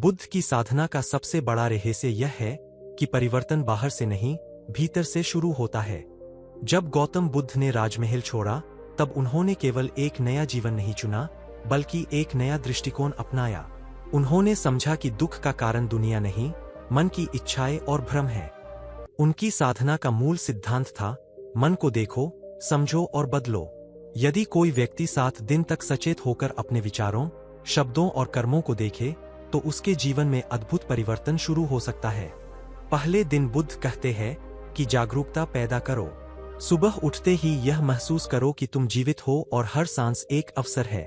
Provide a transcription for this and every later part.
बुद्ध की साधना का सबसे बड़ा रहस्य यह है कि परिवर्तन बाहर से नहीं, भीतर से शुरू होता है। जब गौतम बुद्ध ने राजमहल छोड़ा, तब उन्होंने केवल एक नया जीवन नहीं चुना, बल्कि एक नया दृष्टिकोण अपनाया। उन्होंने समझा कि दुख का कारण दुनिया नहीं, मन की इच्छाएं और भ्रम है। उनकी साधना का मूल सिद्धांत था, मन को देखो, समझो और बदलो। यदि कोई व्यक्ति 7 दिन तक सचेत होकर अपने विचारों, शब्दों और कर्मों को देखे, तो उसके जीवन में अद्भुत परिवर्तन शुरू हो सकता है। पहले दिन बुद्ध कहते हैं कि जागरूकता पैदा करो। सुबह उठते ही यह महसूस करो कि तुम जीवित हो और हर सांस एक अवसर है।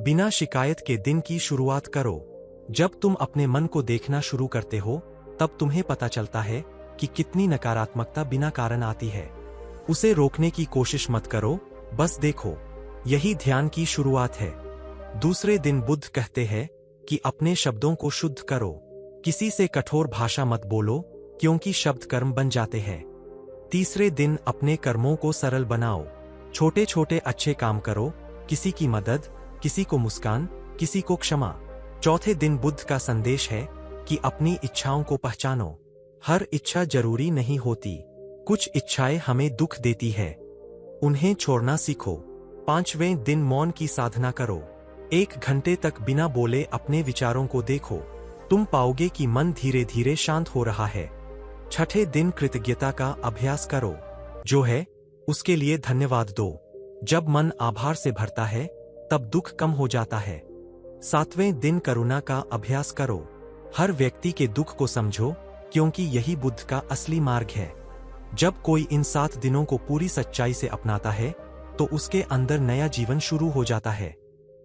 बिना शिकायत के दिन की शुरुआत करो। जब तुम अपने मन को देखना शुरू करते हो, तब तुम्हें पता चलता है कि कितनी नकारात्मकता बिना कारण आती है। उसे रोकने की कोशिश मत करो, बस देखो। यही ध्यान की शुरुआत है। दूसरे दिन बुद्ध कहते हैं कि अपने शब्दों को शुद्ध करो। किसी से कठोर भाषा मत बोलो, क्योंकि शब्द कर्म बन जाते हैं। तीसरे दिन अपने कर्मों को सरल बनाओ। छोटे छोटे अच्छे काम करो, किसी की मदद, किसी को मुस्कान, किसी को क्षमा। चौथे दिन बुद्ध का संदेश है कि अपनी इच्छाओं को पहचानो। हर इच्छा जरूरी नहीं होती। कुछ इच्छाएं हमें दुख देती है, उन्हें छोड़ना सीखो। 5वें दिन मौन की साधना करो। 1 घंटे तक बिना बोले अपने विचारों को देखो। तुम पाओगे कि मन धीरे धीरे शांत हो रहा है। 6ठे दिन कृतज्ञता का अभ्यास करो। जो है उसके लिए धन्यवाद दो। जब मन आभार से भरता है, तब दुख कम हो जाता है। 7वें दिन करुणा का अभ्यास करो। हर व्यक्ति के दुख को समझो, क्योंकि यही बुद्ध का असली मार्ग है। जब कोई इन 7 दिनों को पूरी सच्चाई से अपनाता है, तो उसके अंदर नया जीवन शुरू हो जाता है।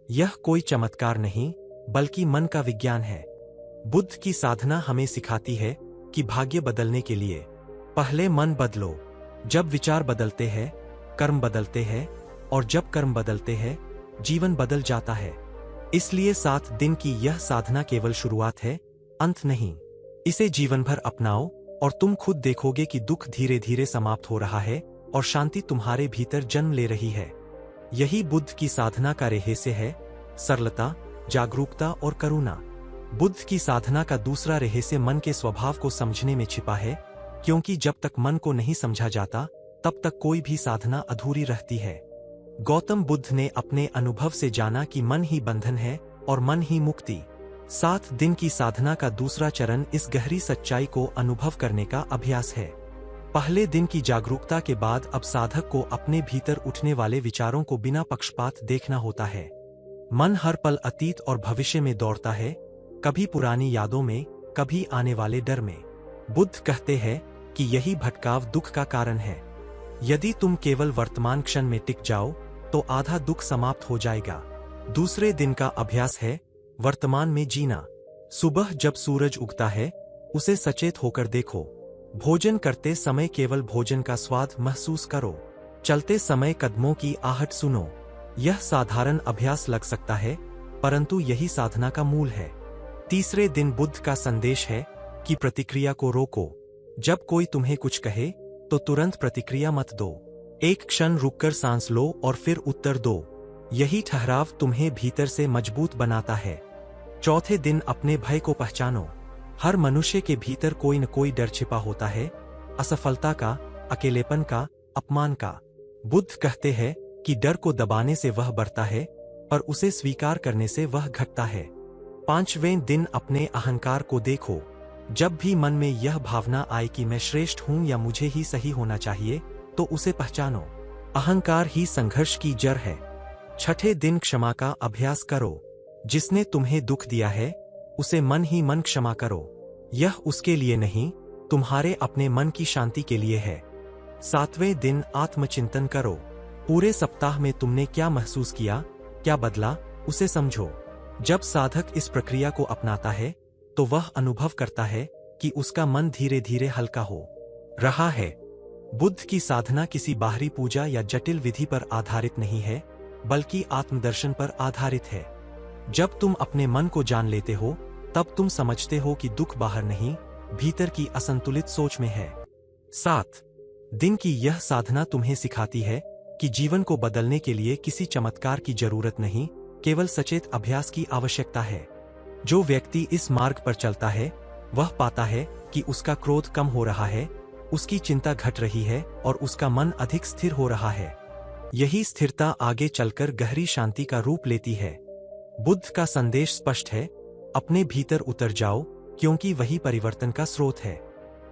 यह कोई चमत्कार नहीं, बल्कि मन का विज्ञान है। बुद्ध की साधना हमें सिखाती है कि भाग्य बदलने के लिए पहले मन बदलो। जब विचार बदलते हैं, कर्म बदलते हैं, और जब कर्म बदलते हैं, जीवन बदल जाता है। इसलिए 7 दिन की यह साधना केवल शुरुआत है, अंत नहीं। इसे जीवन भर अपनाओ और तुम खुद देखोगे कि दुख धीरे धीरे समाप्त हो रहा है और शांति तुम्हारे भीतर जन्म ले रही है। यही बुद्ध की साधना का रहस्य है, सरलता, जागरूकता और करुणा। बुद्ध की साधना का दूसरा रहस्य मन के स्वभाव को समझने में छिपा है, क्योंकि जब तक मन को नहीं समझा जाता, तब तक कोई भी साधना अधूरी रहती है। गौतम बुद्ध ने अपने अनुभव से जाना कि मन ही बंधन है और मन ही मुक्ति। 7 दिन की साधना का दूसरा चरण इस गहरी सच्चाई को अनुभव करने का अभ्यास है। पहले दिन की जागरूकता के बाद अब साधक को अपने भीतर उठने वाले विचारों को बिना पक्षपात देखना होता है। मन हर पल अतीत और भविष्य में दौड़ता है, कभी पुरानी यादों में, कभी आने वाले डर में। बुद्ध कहते हैं कि यही भटकाव दुख का कारण है। यदि तुम केवल वर्तमान क्षण में टिक जाओ, तो आधा दुख समाप्त हो जाएगा। दूसरे दिन का अभ्यास है वर्तमान में जीना। सुबह जब सूरज उगता है, उसे सचेत होकर देखो। भोजन करते समय केवल भोजन का स्वाद महसूस करो। चलते समय कदमों की आहट सुनो। यह साधारण अभ्यास लग सकता है, परंतु यही साधना का मूल है। तीसरे दिन बुद्ध का संदेश है कि प्रतिक्रिया को रोको। जब कोई तुम्हें कुछ कहे, तो तुरंत प्रतिक्रिया मत दो। एक क्षण रुककर सांस लो और फिर उत्तर दो। यही ठहराव तुम्हें भीतर से मजबूत बनाता है। चौथे दिन अपने भय को पहचानो। हर मनुष्य के भीतर कोई न कोई डर छिपा होता है, असफलता का, अकेलेपन का, अपमान का। बुद्ध कहते हैं कि डर को दबाने से वह बढ़ता है, पर उसे स्वीकार करने से वह घटता है। 5वें दिन अपने अहंकार को देखो। जब भी मन में यह भावना आए कि मैं श्रेष्ठ हूं या मुझे ही सही होना चाहिए, तो उसे पहचानो। अहंकार ही संघर्ष की जड़ है। 6ठे दिन क्षमा का अभ्यास करो। जिसने तुम्हें दुख दिया है, उसे मन ही मन क्षमा करो। यह उसके लिए नहीं, तुम्हारे अपने मन की शांति के लिए है। 7वें दिन आत्मचिंतन करो। पूरे सप्ताह में तुमने क्या महसूस किया, क्या बदला, उसे समझो। जब साधक इस प्रक्रिया को अपनाता है, तो वह अनुभव करता है कि उसका मन धीरे धीरे हल्का हो रहा है। बुद्ध की साधना किसी बाहरी पूजा या जटिल विधि पर आधारित नहीं है, बल्कि आत्मदर्शन पर आधारित है। जब तुम अपने मन को जान लेते हो, तब तुम समझते हो कि दुख बाहर नहीं, भीतर की असंतुलित सोच में है। 7 दिन की यह साधना तुम्हें सिखाती है कि जीवन को बदलने के लिए किसी चमत्कार की जरूरत नहीं, केवल सचेत अभ्यास की आवश्यकता है। जो व्यक्ति इस मार्ग पर चलता है वह पाता है कि उसका क्रोध कम हो रहा है, उसकी चिंता घट रही है और उसका मन अधिक स्थिर हो रहा है। यही स्थिरता आगे चलकर गहरी शांति का रूप लेती है। बुद्ध का संदेश स्पष्ट है, अपने भीतर उतर जाओ, क्योंकि वही परिवर्तन का स्रोत है।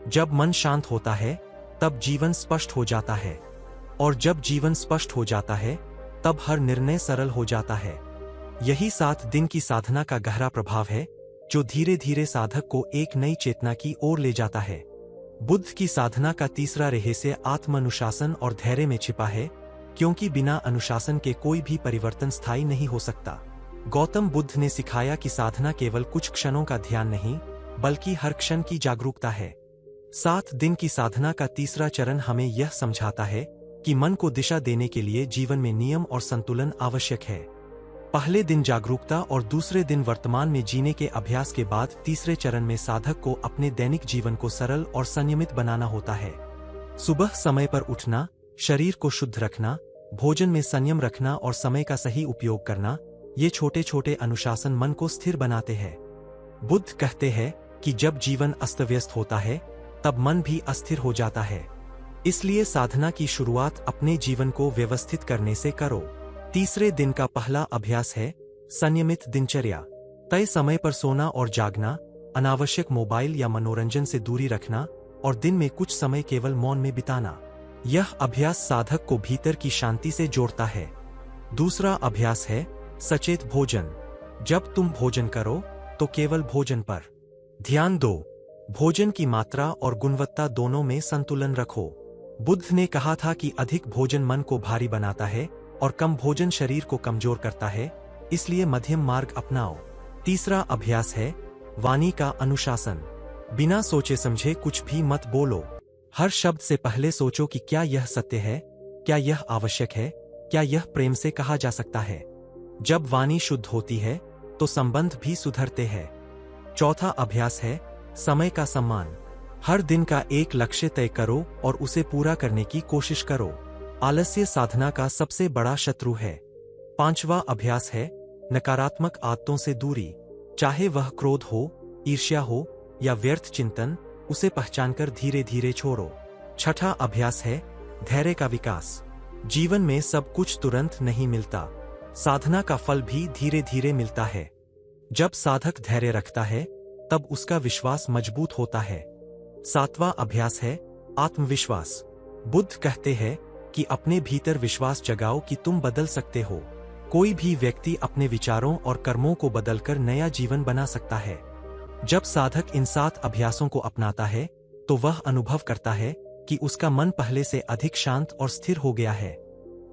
जब मन शांत होता है तब जीवन स्पष्ट हो जाता है, और जब जीवन स्पष्ट हो जाता है तब हर निर्णय सरल हो जाता है। यही 7 दिन की साधना का गहरा प्रभाव है, जो धीरे धीरे साधक को एक नई चेतना की ओर ले जाता है। बुद्ध की साधना का तीसरा रहस्य आत्म-अनुशासन और धैर्य में छिपा है, क्योंकि बिना अनुशासन के कोई भी परिवर्तन स्थायी नहीं हो सकता। गौतम बुद्ध ने सिखाया कि साधना केवल कुछ क्षणों का ध्यान नहीं, बल्कि हर क्षण की जागरूकता है। 7 दिन की साधना का तीसरा चरण हमें यह समझाता है कि मन को दिशा देने के लिए जीवन में नियम और संतुलन आवश्यक है। पहले दिन जागरूकता और दूसरे दिन वर्तमान में जीने के अभ्यास के बाद तीसरे चरण में साधक को अपने दैनिक जीवन को सरल और संयमित बनाना होता है। सुबह समय पर उठना, शरीर को शुद्ध रखना, भोजन में संयम रखना और समय का सही उपयोग करना, ये छोटे छोटे अनुशासन मन को स्थिर बनाते हैं। बुद्ध कहते हैं कि जब जीवन अस्त व्यस्त होता है तब मन भी अस्थिर हो जाता है। इसलिए साधना की शुरुआत अपने जीवन को व्यवस्थित करने से करो। तीसरे दिन का पहला अभ्यास है संयमित दिनचर्या। तय समय पर सोना और जागना, अनावश्यक मोबाइल या मनोरंजन से दूरी रखना और दिन में कुछ समय केवल मौन में बिताना। यह अभ्यास साधक को भीतर की शांति से जोड़ता है। दूसरा अभ्यास है सचेत भोजन। जब तुम भोजन करो तो केवल भोजन पर ध्यान दो। भोजन की मात्रा और गुणवत्ता दोनों में संतुलन रखो। बुद्ध ने कहा था कि अधिक भोजन मन को भारी बनाता है और कम भोजन शरीर को कमजोर करता है, इसलिए मध्यम मार्ग अपनाओ। तीसरा अभ्यास है वाणी का अनुशासन। बिना सोचे समझे कुछ भी मत बोलो। हर शब्द से पहले सोचो कि क्या यह सत्य है, क्या यह आवश्यक है, क्या यह प्रेम से कहा जा सकता है। जब वाणी शुद्ध होती है तो संबंध भी सुधरते हैं। चौथा अभ्यास है समय का सम्मान। हर दिन का एक लक्ष्य तय करो और उसे पूरा करने की कोशिश करो। आलस्य साधना का सबसे बड़ा शत्रु है। पांचवा अभ्यास है नकारात्मक आदतों से दूरी। चाहे वह क्रोध हो, ईर्ष्या हो या व्यर्थ चिंतन, उसे पहचानकर धीरे धीरे छोड़ो। छठा अभ्यास है धैर्य का विकास। जीवन में सब कुछ तुरंत नहीं मिलता, साधना का फल भी धीरे धीरे मिलता है। जब साधक धैर्य रखता है तब उसका विश्वास मजबूत होता है। सातवां अभ्यास है आत्मविश्वास। बुद्ध कहते हैं कि अपने भीतर विश्वास जगाओ कि तुम बदल सकते हो। कोई भी व्यक्ति अपने विचारों और कर्मों को बदलकर नया जीवन बना सकता है। जब साधक इन 7 अभ्यासों को अपनाता है तो वह अनुभव करता है कि उसका मन पहले से अधिक शांत और स्थिर हो गया है।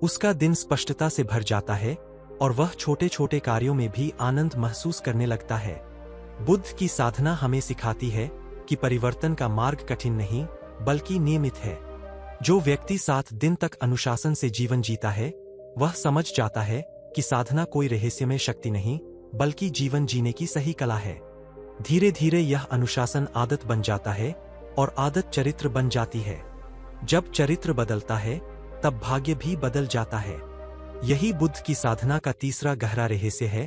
उसका दिन स्पष्टता से भर जाता है और वह छोटे छोटे कार्यों में भी आनंद महसूस करने लगता है। बुद्ध की साधना हमें सिखाती है कि परिवर्तन का मार्ग कठिन नहीं, बल्कि नियमित है। जो व्यक्ति 7 दिन तक अनुशासन से जीवन जीता है, वह समझ जाता है कि साधना कोई रहस्यमय शक्ति नहीं, बल्कि जीवन जीने की सही कला है। धीरे धीरे यह अनुशासन आदत बन जाता है और आदत चरित्र बन जाती है। जब चरित्र बदलता है तब भाग्य भी बदल जाता है। यही बुद्ध की साधना का तीसरा गहरा रहस्य है,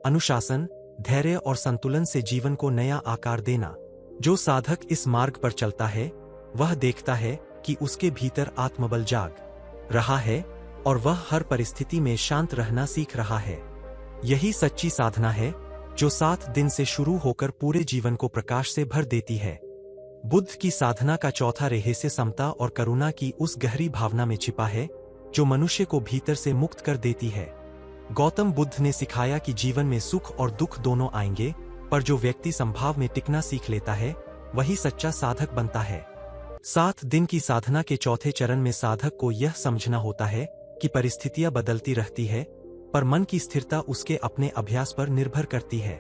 अनुशासन, धैर्य और संतुलन से जीवन को नया आकार देना। जो साधक इस मार्ग पर चलता है वह देखता है कि उसके भीतर आत्मबल जाग रहा है और वह हर परिस्थिति में शांत रहना सीख रहा है। यही सच्ची साधना है जो 7 दिन से शुरू होकर पूरे जीवन को प्रकाश से भर देती है। बुद्ध की साधना का चौथा रहस्य समता और करुणा की उस गहरी भावना में छिपा है जो मनुष्य को भीतर से मुक्त कर देती है। गौतम बुद्ध ने सिखाया कि जीवन में सुख और दुख दोनों आएंगे, पर जो व्यक्ति संभाव में टिकना सीख लेता है वही सच्चा साधक बनता है। 7 दिन की साधना के चौथे चरण में साधक को यह समझना होता है कि परिस्थितियां बदलती रहती है, पर मन की स्थिरता उसके अपने अभ्यास पर निर्भर करती है।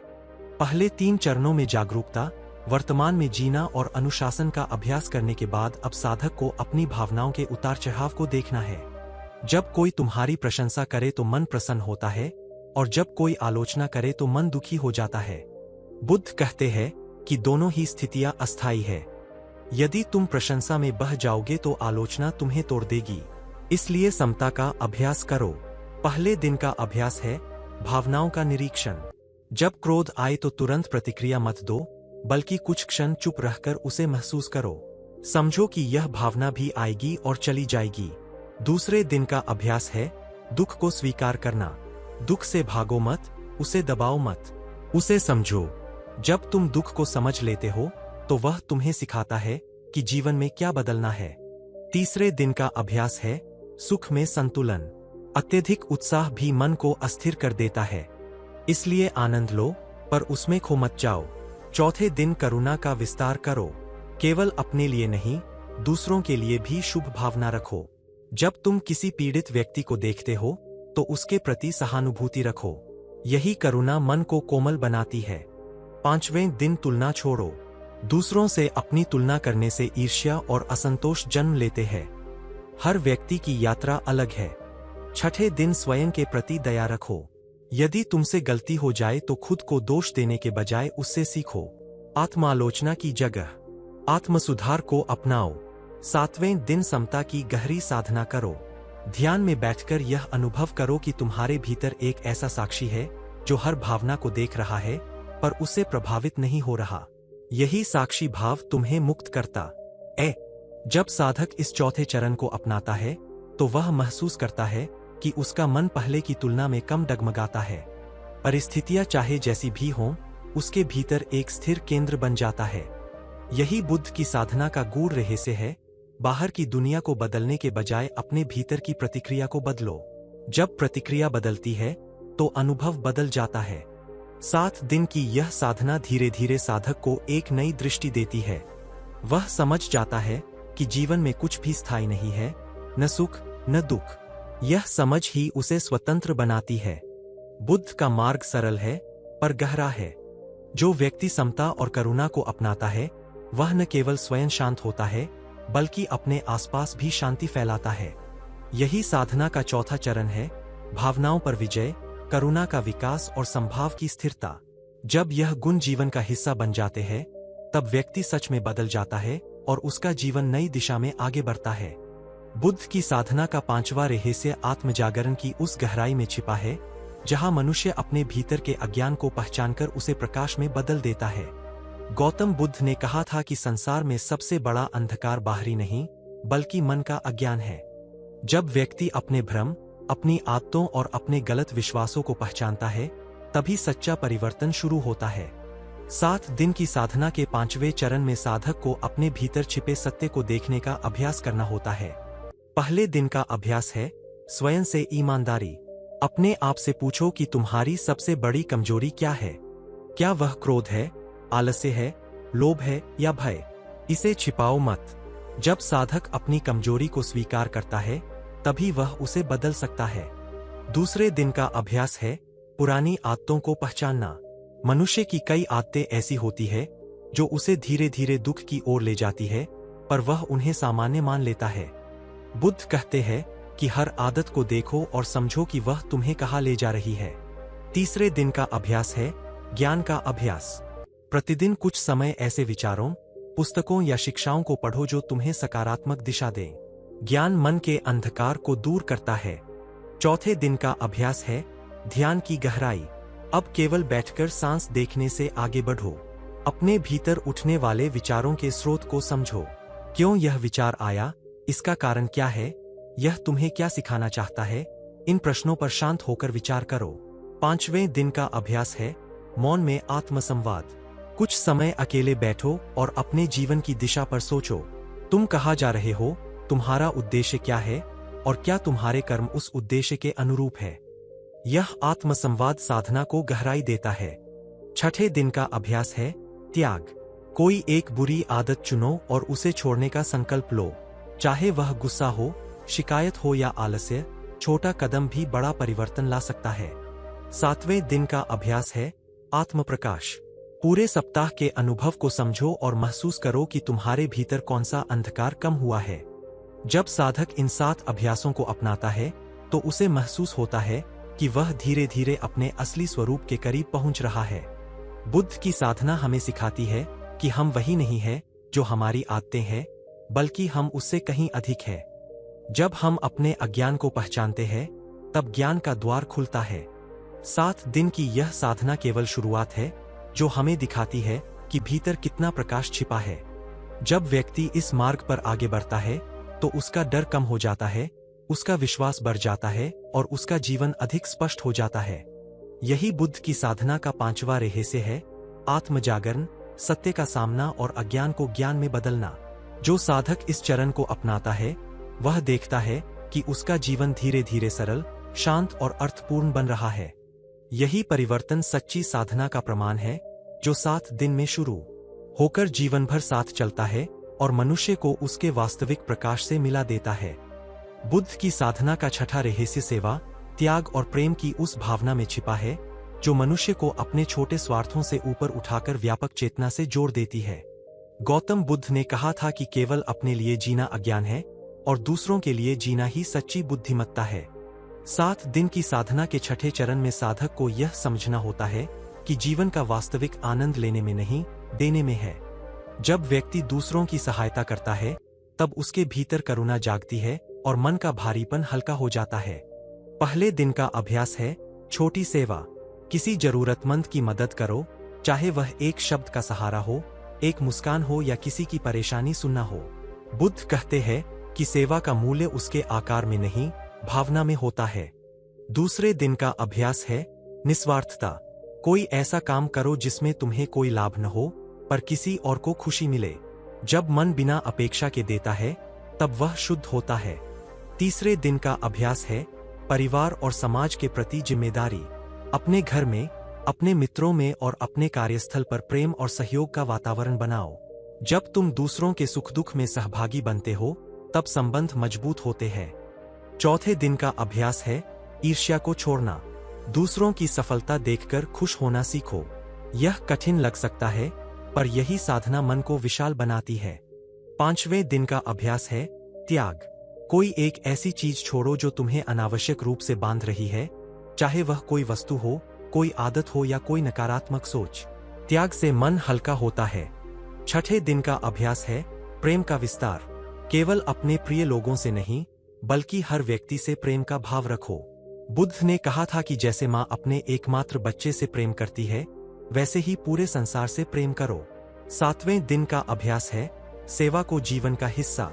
पहले 3 चरणों में जागरूकता, वर्तमान में जीना और अनुशासन का अभ्यास करने के बाद अब साधक को अपनी भावनाओं के उतार चढ़ाव को देखना है। जब कोई तुम्हारी प्रशंसा करे तो मन प्रसन्न होता है, और जब कोई आलोचना करे तो मन दुखी हो जाता है। बुद्ध कहते हैं कि दोनों ही स्थितियां अस्थायी है। यदि तुम प्रशंसा में बह जाओगे तो आलोचना तुम्हें तोड़ देगी। इसलिए समता का अभ्यास करो। पहले दिन का अभ्यास है भावनाओं का निरीक्षण। जब क्रोध आए तो तुरंत प्रतिक्रिया मत दो, बल्कि कुछ क्षण चुप रहकर उसे महसूस करो। समझो कि यह भावना भी आएगी और चली जाएगी। दूसरे दिन का अभ्यास है दुख को स्वीकार करना। दुख से भागो मत, उसे दबाओ मत, उसे समझो। जब तुम दुख को समझ लेते हो तो वह तुम्हें सिखाता है कि जीवन में क्या बदलना है। तीसरे दिन का अभ्यास है सुख में संतुलन। अत्यधिक उत्साह भी मन को अस्थिर कर देता है, इसलिए आनंद लो पर उसमें खो मत जाओ। चौथे दिन करुणा का विस्तार करो। केवल अपने लिए नहीं, दूसरों के लिए भी शुभ भावना रखो। जब तुम किसी पीड़ित व्यक्ति को देखते हो तो उसके प्रति सहानुभूति रखो। यही करुणा मन को कोमल बनाती है। पांचवें दिन तुलना छोड़ो। दूसरों से अपनी तुलना करने से ईर्ष्या और असंतोष जन्म लेते हैं। हर व्यक्ति की यात्रा अलग है। छठे दिन स्वयं के प्रति दया रखो। यदि तुमसे गलती हो जाए तो खुद को दोष देने के बजाय उससे सीखो। आत्मालोचना की जगह आत्मसुधार को अपनाओ। सातवें दिन समता की गहरी साधना करो। ध्यान में बैठकर यह अनुभव करो कि तुम्हारे भीतर एक ऐसा साक्षी है जो हर भावना को देख रहा है पर उससे प्रभावित नहीं हो रहा। यही साक्षी भाव तुम्हें मुक्त करता है। जब साधक इस चौथे चरण को अपनाता है तो वह महसूस करता है कि उसका मन पहले की तुलना में कम डगमगाता है। परिस्थितियां चाहे जैसी भी हों, उसके भीतर एक स्थिर केंद्र बन जाता है। यही बुद्ध की साधना का गूढ़ रहस्य है। बाहर की दुनिया को बदलने के बजाय अपने भीतर की प्रतिक्रिया को बदलो। जब प्रतिक्रिया बदलती है तो अनुभव बदल जाता है। 7 दिन की यह साधना धीरे धीरे साधक को एक नई दृष्टि देती है। वह समझ जाता है कि जीवन में कुछ भी स्थायी नहीं है, न सुख न दुख। यह समझ ही उसे स्वतंत्र बनाती है। बुद्ध का मार्ग सरल है पर गहरा है। जो व्यक्ति समता और करुणा को अपनाता है वह न केवल स्वयं शांत होता है बल्कि अपने आसपास भी शांति फैलाता है। यही साधना का चौथा चरण है, भावनाओं पर विजय, करुणा का विकास और संभाव की स्थिरता। जब यह गुण जीवन का हिस्सा बन जाते हैं तब व्यक्ति सच में बदल जाता है और उसका जीवन नई दिशा में आगे बढ़ता है। बुद्ध की साधना का पांचवा रहस्य आत्मजागरण की उस गहराई में छिपा है जहां मनुष्य अपने भीतर के अज्ञान को पहचानकर उसे प्रकाश में बदल देता है। गौतम बुद्ध ने कहा था कि संसार में सबसे बड़ा अंधकार बाहरी नहीं बल्कि मन का अज्ञान है। जब व्यक्ति अपने भ्रम, अपनी आदतों और अपने गलत विश्वासों को पहचानता है तभी सच्चा परिवर्तन शुरू होता है। 7 दिन की साधना के 5वें चरण में साधक को अपने भीतर छिपे सत्य को देखने का अभ्यास करना होता है। पहले दिन का अभ्यास है स्वयं से ईमानदारी। अपने आप से पूछो कि तुम्हारी सबसे बड़ी कमजोरी क्या है। क्या वह क्रोध है, आलस्य है, लोभ है या भय? इसे छिपाओ मत। जब साधक अपनी कमजोरी को स्वीकार करता है तभी वह उसे बदल सकता है। दूसरे दिन का अभ्यास है पुरानी आदतों को पहचानना। मनुष्य की कई आदतें ऐसी होती है जो उसे धीरे धीरे दुख की ओर ले जाती है पर वह उन्हें सामान्य मान लेता है। बुद्ध कहते हैं कि हर आदत को देखो और समझो कि वह तुम्हें कहाँ ले जा रही है। तीसरे दिन का अभ्यास है ज्ञान का अभ्यास। प्रतिदिन कुछ समय ऐसे विचारों, पुस्तकों या शिक्षाओं को पढ़ो जो तुम्हें सकारात्मक दिशा दें। ज्ञान मन के अंधकार को दूर करता है। चौथे दिन का अभ्यास है ध्यान की गहराई। अब केवल बैठकर सांस देखने से आगे बढ़ो। अपने भीतर उठने वाले विचारों के स्रोत को समझो। क्यों यह विचार आया, इसका कारण क्या है, यह तुम्हें क्या सिखाना चाहता है? इन प्रश्नों पर शांत होकर विचार करो। 5वें दिन का अभ्यास है मौन में आत्मसंवाद। कुछ समय अकेले बैठो और अपने जीवन की दिशा पर सोचो। तुम कहाँ जा रहे हो, तुम्हारा उद्देश्य क्या है और क्या तुम्हारे कर्म उस उद्देश्य के अनुरूप है? यह आत्मसंवाद साधना को गहराई देता है। छठे दिन का अभ्यास है त्याग। कोई एक बुरी आदत चुनो और उसे छोड़ने का संकल्प लो। चाहे वह गुस्सा हो, शिकायत हो या आलस्य, छोटा कदम भी बड़ा परिवर्तन ला सकता है। 7वें दिन का अभ्यास है आत्मप्रकाश। पूरे सप्ताह के अनुभव को समझो और महसूस करो कि तुम्हारे भीतर कौन सा अंधकार कम हुआ है। जब साधक इन 7 अभ्यासों को अपनाता है तो उसे महसूस होता है कि वह धीरे धीरे अपने असली स्वरूप के करीब पहुंच रहा है। बुद्ध की साधना हमें सिखाती है कि हम वही नहीं है जो हमारी आदतें हैं, बल्कि हम उससे कहीं अधिक है। जब हम अपने अज्ञान को पहचानते हैं तब ज्ञान का द्वार खुलता है। 7 दिन की यह साधना केवल शुरुआत है, जो हमें दिखाती है कि भीतर कितना प्रकाश छिपा है। जब व्यक्ति इस मार्ग पर आगे बढ़ता है, तो उसका डर कम हो जाता है, उसका विश्वास बढ़ जाता है और उसका जीवन अधिक स्पष्ट हो जाता है। यही बुद्ध की साधना का 5वां रहस्य है, आत्मजागरण, सत्य का सामना और अज्ञान को ज्ञान में बदलना। जो साधक इस चरण को अपनाता है, वह देखता है कि उसका जीवन धीरे धीरे सरल, शांत और अर्थपूर्ण बन रहा है। यही परिवर्तन सच्ची साधना का प्रमाण है, जो 7 दिन में शुरू होकर जीवन भर साथ चलता है और मनुष्य को उसके वास्तविक प्रकाश से मिला देता है। बुद्ध की साधना का 6वां रहस्य सेवा, त्याग और प्रेम की उस भावना में छिपा है, जो मनुष्य को अपने छोटे स्वार्थों से ऊपर उठाकर व्यापक चेतना से जोड़ देती है। गौतम बुद्ध ने कहा था कि केवल अपने लिए जीना अज्ञान है और दूसरों के लिए जीना ही सच्ची बुद्धिमत्ता है। 7 दिन की साधना के 6ठे चरण में साधक को यह समझना होता है कि जीवन का वास्तविक आनंद लेने में नहीं, देने में है। जब व्यक्ति दूसरों की सहायता करता है, तब उसके भीतर करुणा जागती है और मन का भारीपन हल्का हो जाता है। पहले दिन का अभ्यास है, छोटी सेवा। किसी जरूरतमंद की मदद करो, चाहे वह एक शब्द का सहारा हो, एक मुस्कान हो या किसी की परेशानी सुनना हो। बुद्ध कहते हैं कि सेवा का मूल्य उसके आकार में नहीं, भावना में होता है। दूसरे दिन का अभ्यास है, निस्वार्थता। कोई ऐसा काम करो जिसमें तुम्हें कोई लाभ न हो, पर किसी और को खुशी मिले। जब मन बिना अपेक्षा के देता है, तब वह शुद्ध होता है। तीसरे दिन का अभ्यास है, परिवार और समाज के प्रति जिम्मेदारी। अपने घर में, अपने मित्रों में और अपने कार्यस्थल पर प्रेम और सहयोग का वातावरण बनाओ। जब तुम दूसरों के सुख दुख में सहभागी बनते हो, तब संबंध मजबूत होते हैं। चौथे दिन का अभ्यास है, ईर्ष्या को छोड़ना। दूसरों की सफलता देखकर खुश होना सीखो। यह कठिन लग सकता है, पर यही साधना मन को विशाल बनाती है। 5वें दिन का अभ्यास है, त्याग। कोई एक ऐसी चीज छोड़ो जो तुम्हें अनावश्यक रूप से बांध रही है, चाहे वह कोई वस्तु हो, कोई आदत हो या कोई नकारात्मक सोच। त्याग से मन हल्का होता है। 6ठे दिन का अभ्यास है, प्रेम का विस्तार। केवल अपने प्रिय लोगों से नहीं, बल्कि हर व्यक्ति से प्रेम का भाव रखो। बुद्ध ने कहा था कि जैसे माँ अपने एकमात्र बच्चे से प्रेम करती है, वैसे ही पूरे संसार से प्रेम करो। 7वें दिन का अभ्यास है, सेवा को जीवन का हिस्सा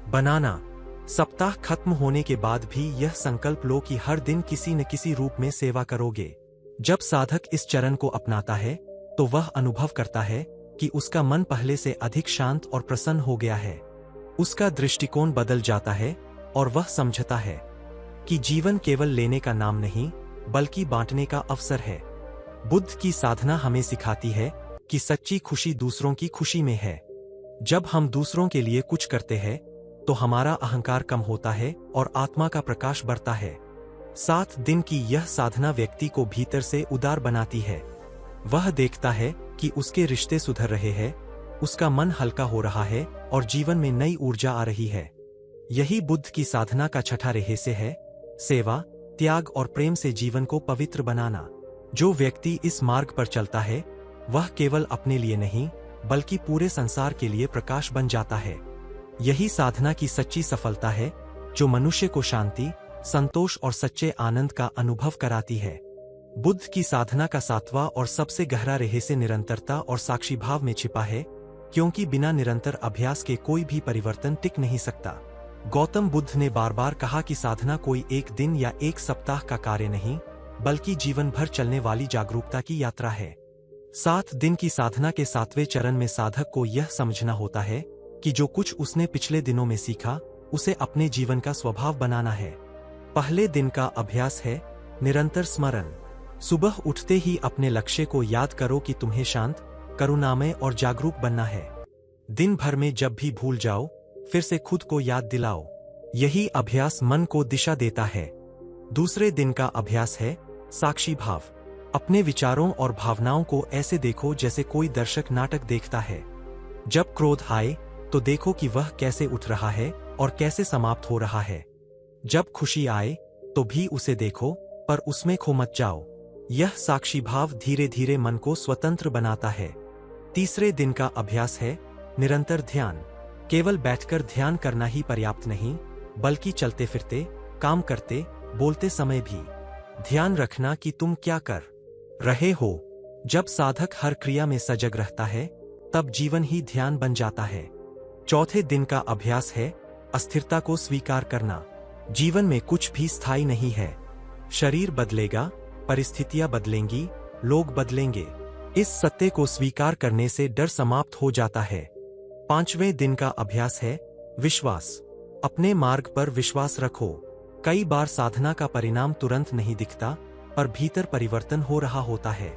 बनाना। सप्ताह खत्म होने के बाद भी यह संकल्प लो कि हर दिन किसी न किसी रूप में सेवा करोगे। जब साधक इस चरण को अपनाता है, तो वह अनुभव करता है कि उसका मन पहले से अधिक शांत और प्रसन्न हो गया है। उसका दृष्टिकोण बदल जाता है और वह समझता है कि जीवन केवल लेने का नाम नहीं, बल्कि बांटने का अवसर है। बुद्ध की साधना हमें सिखाती है कि सच्ची खुशी दूसरों की खुशी में है। जब हम दूसरों के लिए कुछ करते हैं, तो हमारा अहंकार कम होता है और आत्मा का प्रकाश बढ़ता है। 7 दिन की यह साधना व्यक्ति को भीतर से उदार बनाती है। वह देखता है कि उसके रिश्ते सुधर रहे हैं, उसका मन हल्का हो रहा है और जीवन में नई ऊर्जा आ रही है। यही बुद्ध की साधना का 6ठा रहस्य है, सेवा, त्याग और प्रेम से जीवन को पवित्र बनाना। जो व्यक्ति इस मार्ग पर चलता है, वह केवल अपने लिए नहीं, बल्कि पूरे संसार के लिए प्रकाश बन जाता है। यही साधना की सच्ची सफलता है, जो मनुष्य को शांति, संतोष और सच्चे आनंद का अनुभव कराती है। बुद्ध की साधना का 7वां और सबसे गहरा रहस्य निरंतरता और साक्षी भाव में छिपा है, क्योंकि बिना निरंतर अभ्यास के कोई भी परिवर्तन टिक नहीं सकता। गौतम बुद्ध ने बार बार कहा कि साधना कोई एक दिन या एक सप्ताह का कार्य नहीं, बल्कि जीवन भर चलने वाली जागरूकता की यात्रा है। 7 दिन की साधना के 7वें चरण में साधक को यह समझना होता है कि जो कुछ उसने पिछले दिनों में सीखा, उसे अपने जीवन का स्वभाव बनाना है। पहले दिन का अभ्यास है, निरंतर स्मरण। सुबह उठते ही अपने लक्ष्य को याद करो कि तुम्हें शांत, करुणामय और जागरूक बनना है। दिन भर में जब भी भूल जाओ, फिर से खुद को याद दिलाओ। यही अभ्यास मन को दिशा देता है। दूसरे दिन का अभ्यास है, साक्षी भाव। अपने विचारों और भावनाओं को ऐसे देखो जैसे कोई दर्शक नाटक देखता है। जब क्रोध आए, तो देखो कि वह कैसे उठ रहा है और कैसे समाप्त हो रहा है। जब खुशी आए, तो भी उसे देखो, पर उसमें खो मत जाओ। यह साक्षी भाव धीरे धीरे मन को स्वतंत्र बनाता है। तीसरे दिन का अभ्यास है, निरंतर ध्यान। केवल बैठकर ध्यान करना ही पर्याप्त नहीं, बल्कि चलते फिरते, काम करते, बोलते समय भी। ध्यान रखना कि तुम क्या कर रहे हो। जब साधक हर क्रिया में सजग रहता है, तब जीवन ही ध्यान बन जाता है। चौथे दिन का अभ्यास है अस्थिरता को स्वीकार करना। जीवन में कुछ भी स्थायी नहीं है। शरीर बदलेगा, परिस्थितियां बदलेंगी, लोग बदलेंगे। इस सत्य को स्वीकार करने से डर समाप्त हो जाता है। पांचवें दिन का अभ्यास है विश्वास। अपने मार्ग पर विश्वास रखो। कई बार साधना का परिणाम तुरंत नहीं दिखता, पर भीतर परिवर्तन हो रहा होता है।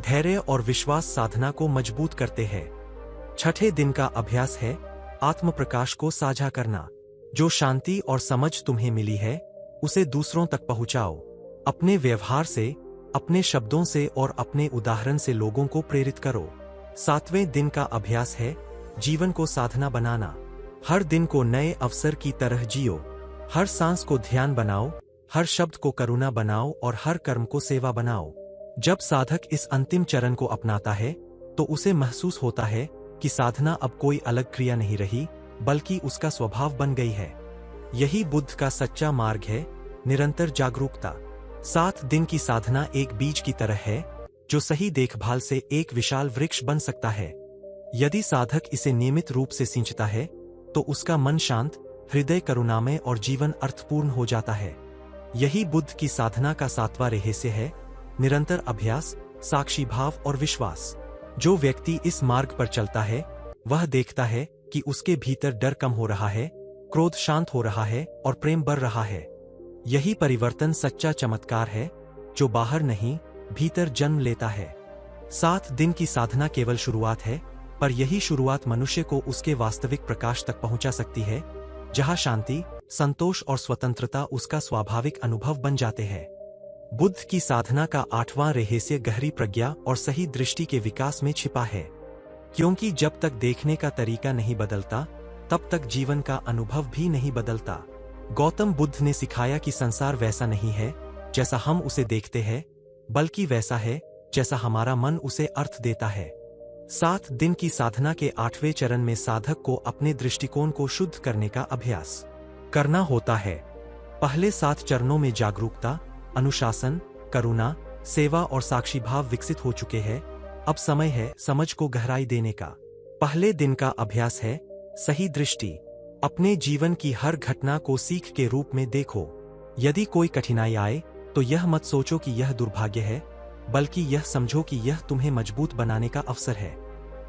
धैर्य और विश्वास साधना को मजबूत करते हैं। छठे दिन का अभ्यास है आत्म प्रकाश को साझा करना। जो शांति और समझ तुम्हें मिली है, उसे दूसरों तक पहुंचाओ। अपने व्यवहार से, अपने शब्दों से और अपने उदाहरण से लोगों को प्रेरित करो। सातवें दिन का अभ्यास है जीवन को साधना बनाना। हर दिन को नए अवसर की तरह जियो। हर सांस को ध्यान बनाओ, हर शब्द को करुणा बनाओ और हर कर्म को सेवा बनाओ। जब साधक इस अंतिम चरण को अपनाता है, तो उसे महसूस होता है कि साधना अब कोई अलग क्रिया नहीं रही, बल्कि उसका स्वभाव बन गई है। यही बुद्ध का सच्चा मार्ग है, निरंतर जागरूकता। 7 दिन की साधना एक बीज की तरह है, जो सही देखभाल से एक विशाल वृक्ष बन सकता है। यदि साधक इसे नियमित रूप से सींचता है, तो उसका मन शांत, हृदय करुणामय और जीवन अर्थपूर्ण हो जाता है। यही बुद्ध की साधना का 7वां रहस्य है, निरंतर अभ्यास, साक्षी भाव और विश्वास। जो व्यक्ति इस मार्ग पर चलता है, वह देखता है कि उसके भीतर डर कम हो रहा है, क्रोध शांत हो रहा है और प्रेम बढ़ रहा है। यही परिवर्तन सच्चा चमत्कार है, जो बाहर नहीं, भीतर जन्म लेता है। 7 दिन की साधना केवल शुरुआत है, पर यही शुरुआत मनुष्य को उसके वास्तविक प्रकाश तक पहुंचा सकती है, जहां शांति, संतोष और स्वतंत्रता उसका स्वाभाविक अनुभव बन जाते हैं। बुद्ध की साधना का 8वां रहस्य गहरी प्रज्ञा और सही दृष्टि के विकास में छिपा है। क्योंकि जब तक देखने का तरीका नहीं बदलता, तब तक जीवन का अनुभव भी नहीं बदलता। गौतम बुद्ध ने सिखाया कि संसार वैसा नहीं है जैसा हम उसे देखते हैं, बल्कि वैसा है जैसा हमारा मन उसे अर्थ देता है। 7 दिन की साधना के 8वें चरण में साधक को अपने दृष्टिकोण को शुद्ध करने का अभ्यास करना होता है। पहले 7 चरणों में जागरूकता, अनुशासन, करुणा, सेवा और साक्षी भाव विकसित हो चुके हैं। अब समय है समझ को गहराई देने का। पहले दिन का अभ्यास है सही दृष्टि। अपने जीवन की हर घटना को सीख के रूप में देखो। यदि कोई कठिनाई आए, तो यह मत सोचो कि यह दुर्भाग्य है, बल्कि यह समझो कि यह तुम्हें मजबूत बनाने का अवसर है।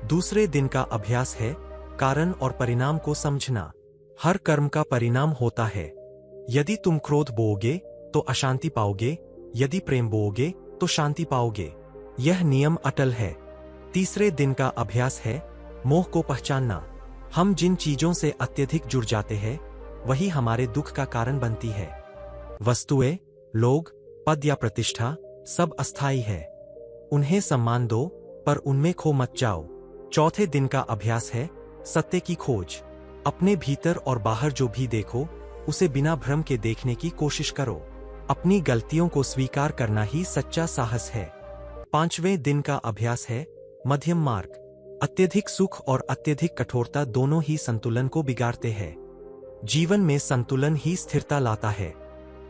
दूसरे दिन का अभ्यास है कारण और परिणाम को समझना। हर कर्म का परिणाम होता है। यदि तुम क्रोध बोओगे, तो अशांति पाओगे। यदि प्रेम बोओगे, तो शांति पाओगे। यह नियम अटल है। तीसरे दिन का अभ्यास है मोह को पहचानना। हम जिन चीजों से अत्यधिक जुड़ जाते हैं, वही हमारे दुख का कारण बनती है। वस्तुएं, लोग, पद या प्रतिष्ठा सब अस्थायी है। उन्हें सम्मान दो, पर उनमें खो मत जाओ। चौथे दिन का अभ्यास है सत्य की खोज। अपने भीतर और बाहर जो भी देखो, उसे बिना भ्रम के देखने की कोशिश करो। अपनी गलतियों को स्वीकार करना ही सच्चा साहस है। 5वें दिन का अभ्यास है मध्यम मार्ग। अत्यधिक सुख और अत्यधिक कठोरता दोनों ही संतुलन को बिगाड़ते हैं। जीवन में संतुलन ही स्थिरता लाता है।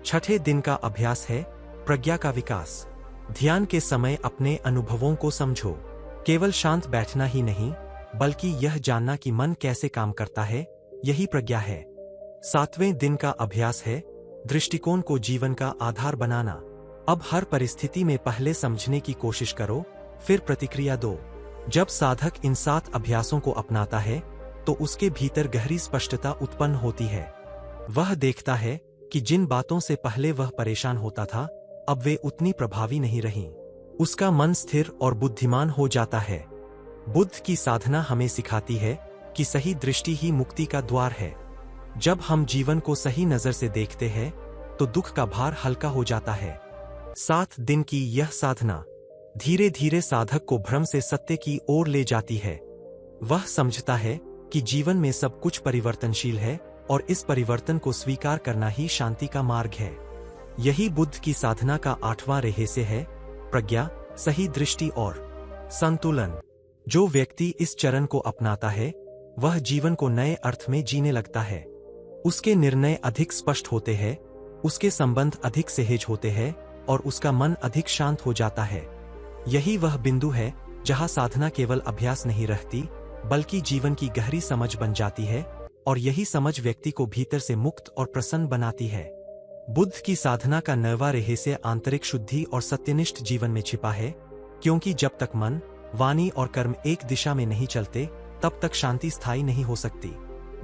6ठे दिन का अभ्यास है प्रज्ञा का विकास। ध्यान के समय अपने अनुभवों को समझो। केवल शांत बैठना ही नहीं, बल्कि यह जानना कि मन कैसे काम करता है, यही प्रज्ञा है। 7वें दिन का अभ्यास है दृष्टिकोण को जीवन का आधार बनाना। अब हर परिस्थिति में पहले समझने की कोशिश करो, फिर प्रतिक्रिया दो। जब साधक इन 7 अभ्यासों को अपनाता है, तो उसके भीतर गहरी स्पष्टता उत्पन्न होती है। वह देखता है कि जिन बातों से पहले वह परेशान होता था, अब वे उतनी प्रभावी नहीं रहीं। उसका मन स्थिर और बुद्धिमान हो जाता है। बुद्ध की साधना हमें सिखाती है कि सही दृष्टि ही मुक्ति का द्वार है। जब हम जीवन को सही नजर से देखते हैं, तो दुख का भार हल्का हो जाता है। 7 दिन की यह साधना धीरे धीरे साधक को भ्रम से सत्य की ओर ले जाती है। वह समझता है कि जीवन में सब कुछ परिवर्तनशील है और इस परिवर्तन को स्वीकार करना ही शांति का मार्ग है। यही बुद्ध की साधना का 8वां रहस्य है प्रज्ञा, सही दृष्टि और संतुलन। जो व्यक्ति इस चरण को अपनाता है, वह जीवन को नए अर्थ में जीने लगता है। उसके निर्णय अधिक स्पष्ट होते हैं, उसके संबंध अधिक सहज होते हैं और उसका मन अधिक शांत हो जाता है। यही वह बिंदु है जहां साधना केवल अभ्यास नहीं रहती, बल्कि जीवन की गहरी समझ बन जाती है, और यही समझ व्यक्ति को भीतर से मुक्त और प्रसन्न बनाती है। बुद्ध की साधना का 9वां रहस्य आंतरिक शुद्धि और सत्यनिष्ठ जीवन में छिपा है, क्योंकि जब तक मन, वाणी और कर्म एक दिशा में नहीं चलते, तब तक शांति स्थायी नहीं हो सकती।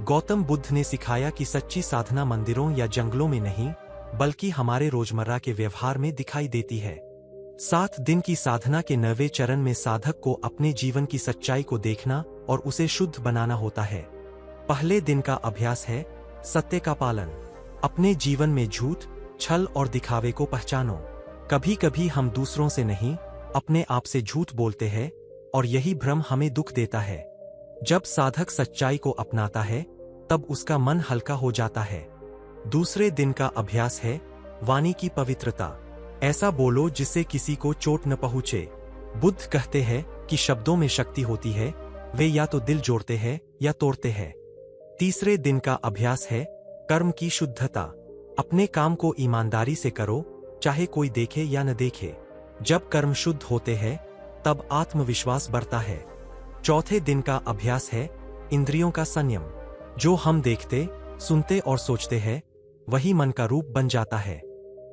गौतम बुद्ध ने सिखाया कि सच्ची साधना मंदिरों या जंगलों में नहीं, बल्कि हमारे रोजमर्रा के व्यवहार में दिखाई देती है। 7 दिन की साधना के 9वें चरण में साधक को अपने जीवन की सच्चाई को देखना और उसे शुद्ध बनाना होता है। पहले दिन का अभ्यास है सत्य का पालन। अपने जीवन में झूठ, छल और दिखावे को पहचानो। कभी कभी हम दूसरों से नहीं, अपने आप से झूठ बोलते हैं, और यही भ्रम हमें दुख देता है। जब साधक सच्चाई को अपनाता है, तब उसका मन हल्का हो जाता है। दूसरे दिन का अभ्यास है वाणी की पवित्रता। ऐसा बोलो जिससे किसी को चोट न पहुंचे। बुद्ध कहते हैं कि शब्दों में शक्ति होती है, वे या तो दिल जोड़ते हैं या तोड़ते हैं। तीसरे दिन का अभ्यास है कर्म की शुद्धता। अपने काम को ईमानदारी से करो, चाहे कोई देखे या न देखे। जब कर्म शुद्ध होते हैं, तब आत्मविश्वास बढ़ता है। चौथे दिन का अभ्यास है इंद्रियों का संयम। जो हम देखते, सुनते और सोचते हैं, वही मन का रूप बन जाता है।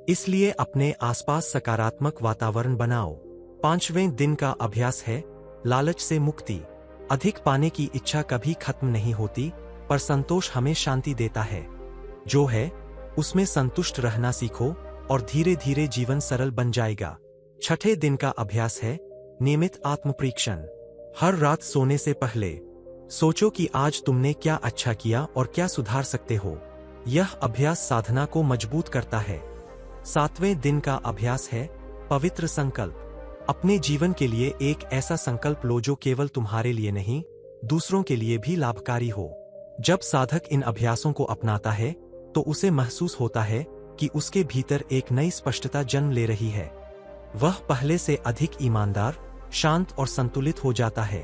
इसलिए अपने आसपास सकारात्मक वातावरण बनाओ। 5वें दिन का अभ्यास है लालच से मुक्ति। अधिक पाने की इच्छा कभी खत्म नहीं होती, पर संतोष हमें शांति देता है। जो है उसमें संतुष्ट रहना सीखो, और धीरे धीरे जीवन सरल बन जाएगा। 6ठे दिन का अभ्यास है नियमित आत्मपरीक्षण। हर रात सोने से पहले सोचो कि आज तुमने क्या अच्छा किया और क्या सुधार सकते हो। यह अभ्यास साधना को मजबूत करता है। 7वें दिन का अभ्यास है पवित्र संकल्प। अपने जीवन के लिए एक ऐसा संकल्प लो जो केवल तुम्हारे लिए नहीं, दूसरों के लिए भी लाभकारी हो। जब साधक इन अभ्यासों को अपनाता है, तो उसे महसूस होता है कि उसके भीतर एक नई स्पष्टता जन्म ले रही है। वह पहले से अधिक ईमानदार, शांत और संतुलित हो जाता है।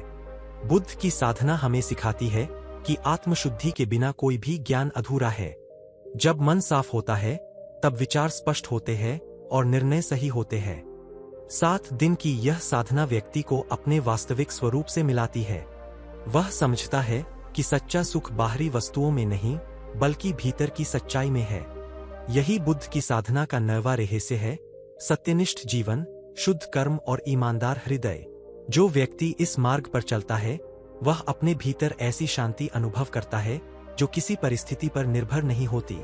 बुद्ध की साधना हमें सिखाती है कि आत्मशुद्धि के बिना कोई भी ज्ञान अधूरा है। जब मन साफ होता है, तब विचार स्पष्ट होते हैं और निर्णय सही होते हैं। 7 दिन की यह साधना व्यक्ति को अपने वास्तविक स्वरूप से मिलाती है। वह समझता है कि सच्चा सुख बाहरी वस्तुओं में नहीं, बल्कि भीतर की सच्चाई में है। यही बुद्ध की साधना का 9वां रहस्य है सत्यनिष्ठ जीवन, शुद्ध कर्म और ईमानदार हृदय। जो व्यक्ति इस मार्ग पर चलता है, वह अपने भीतर ऐसी शांति अनुभव करता है जो किसी परिस्थिति पर निर्भर नहीं होती।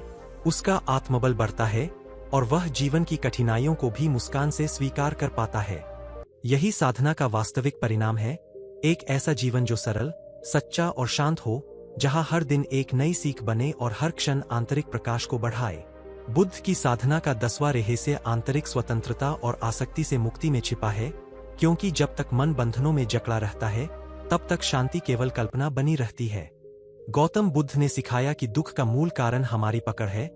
उसका आत्मबल बढ़ता है, और वह जीवन की कठिनाइयों को भी मुस्कान से स्वीकार कर पाता है। यही साधना का वास्तविक परिणाम है, एक ऐसा जीवन जो सरल, सच्चा और शांत हो, जहां हर दिन एक नई सीख बने और हर क्षण आंतरिक प्रकाश को बढ़ाए। बुद्ध की साधना का 10वां रहस्य आंतरिक स्वतंत्रता और आसक्ति से मुक्ति में छिपा है, क्योंकि जब तक मन बंधनों में जकड़ा रहता है, तब तक शांति केवल कल्पना बनी रहती है। गौतम बुद्ध ने सिखाया कि दुख का मूल कारण हमारी पकड़ है।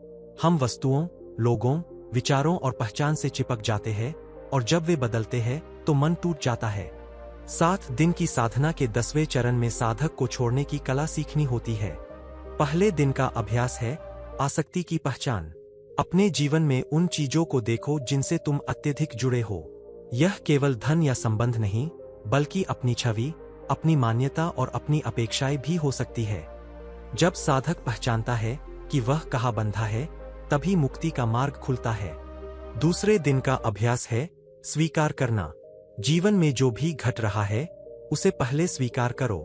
हम वस्तुओं, लोगों, विचारों और पहचान से चिपक जाते हैं, और जब वे बदलते हैं तो मन टूट जाता है। 7 दिन की साधना के 10वें चरण में साधक को छोड़ने की कला सीखनी होती है। पहले दिन का अभ्यास है आसक्ति की पहचान। अपने जीवन में उन चीजों को देखो जिनसे तुम अत्यधिक जुड़े हो। यह केवल धन या संबंध नहीं, बल्कि अपनी छवि, अपनी मान्यता और अपनी अपेक्षाएं भी हो सकती है। जब साधक पहचानता है कि वह कहाँ बंधा है, तभी मुक्ति का मार्ग खुलता है। दूसरे दिन का अभ्यास है स्वीकार करना। जीवन में जो भी घट रहा है, उसे पहले स्वीकार करो।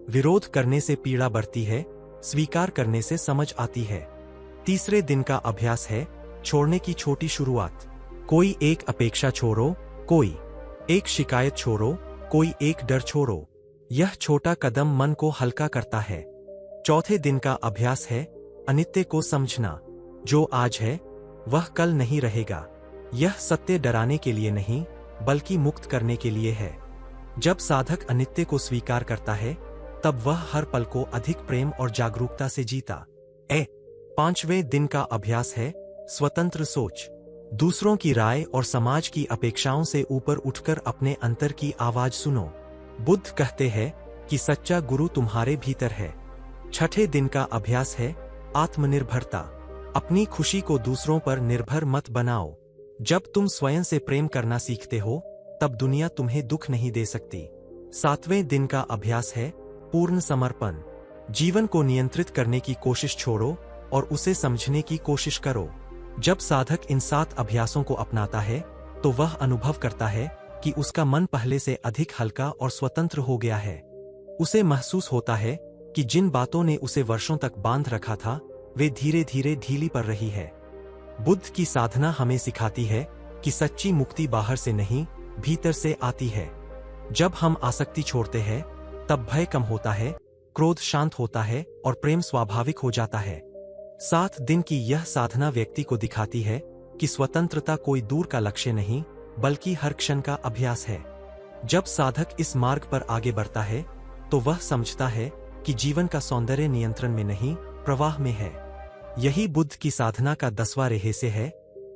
विरोध करने से पीड़ा बढ़ती है, स्वीकार करने से समझ आती है। तीसरे दिन का अभ्यास है छोड़ने की छोटी शुरुआत। कोई एक अपेक्षा छोड़ो, कोई एक शिकायत छोड़ो, कोई एक डर छोड़ो। यह छोटा कदम मन को हल्का करता है। चौथे दिन का अभ्यास है अनित्य को समझना। जो आज है, वह कल नहीं रहेगा। यह सत्य डराने के लिए नहीं, बल्कि मुक्त करने के लिए है। जब साधक अनित्य को स्वीकार करता है, तब वह हर पल को अधिक प्रेम और जागरूकता से जीता। 5वें दिन का अभ्यास है स्वतंत्र सोच। दूसरों की राय और समाज की अपेक्षाओं से ऊपर उठकर अपने अंतर की आवाज सुनो। बुद्ध कहते हैं कि सच्चा गुरु तुम्हारे भीतर है। 6ठे दिन का अभ्यास है आत्मनिर्भरता। अपनी खुशी को दूसरों पर निर्भर मत बनाओ। जब तुम स्वयं से प्रेम करना सीखते हो तब दुनिया तुम्हें दुख नहीं दे सकती। 7वें दिन का अभ्यास है पूर्ण समर्पण। जीवन को नियंत्रित करने की कोशिश छोड़ो और उसे समझने की कोशिश करो। जब साधक इन 7 अभ्यासों को अपनाता है तो वह अनुभव करता है कि उसका मन पहले से अधिक हल्का और स्वतंत्र हो गया है। उसे महसूस होता है कि जिन बातों ने उसे वर्षों तक बांध रखा था वे धीरे धीरे ढीली पड़ रही है। बुद्ध की साधना हमें सिखाती है कि सच्ची मुक्ति बाहर से नहीं, भीतर से आती है। जब हम आसक्ति छोड़ते हैं तब भय कम होता है, क्रोध शांत होता है और प्रेम स्वाभाविक हो जाता है। 7 दिन की यह साधना व्यक्ति को दिखाती है कि स्वतंत्रता कोई दूर का लक्ष्य नहीं, बल्कि हर क्षण का अभ्यास है। जब साधक इस मार्ग पर आगे बढ़ता है तो वह समझता है कि जीवन का सौंदर्य नियंत्रण में नहीं, प्रवाह में है। यही बुद्ध की साधना का 10वां रहस्य है,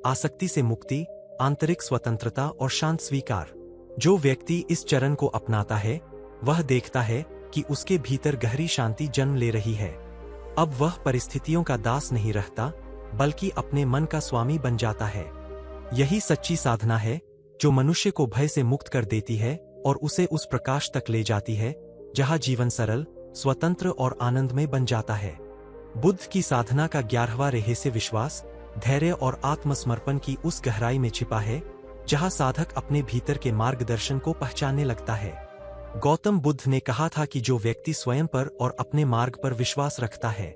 आसक्ति से मुक्ति, आंतरिक स्वतंत्रता और शांत स्वीकार। जो व्यक्ति इस चरण को अपनाता है वह देखता है कि उसके भीतर गहरी शांति जन्म ले रही है। अब वह परिस्थितियों का दास नहीं रहता, बल्कि अपने मन का स्वामी बन जाता है। यही सच्ची साधना है जो मनुष्य को भय से मुक्त कर देती है और उसे उस प्रकाश तक ले जाती है जहां जीवन सरल, स्वतंत्र और आनंदमय बन जाता है। बुद्ध की साधना का 11वां रहस्य विश्वास, धैर्य और आत्मसमर्पण की उस गहराई में छिपा है जहां साधक अपने भीतर के मार्गदर्शन को पहचानने लगता है। गौतम बुद्ध ने कहा था कि जो व्यक्ति स्वयं पर और अपने मार्ग पर विश्वास रखता है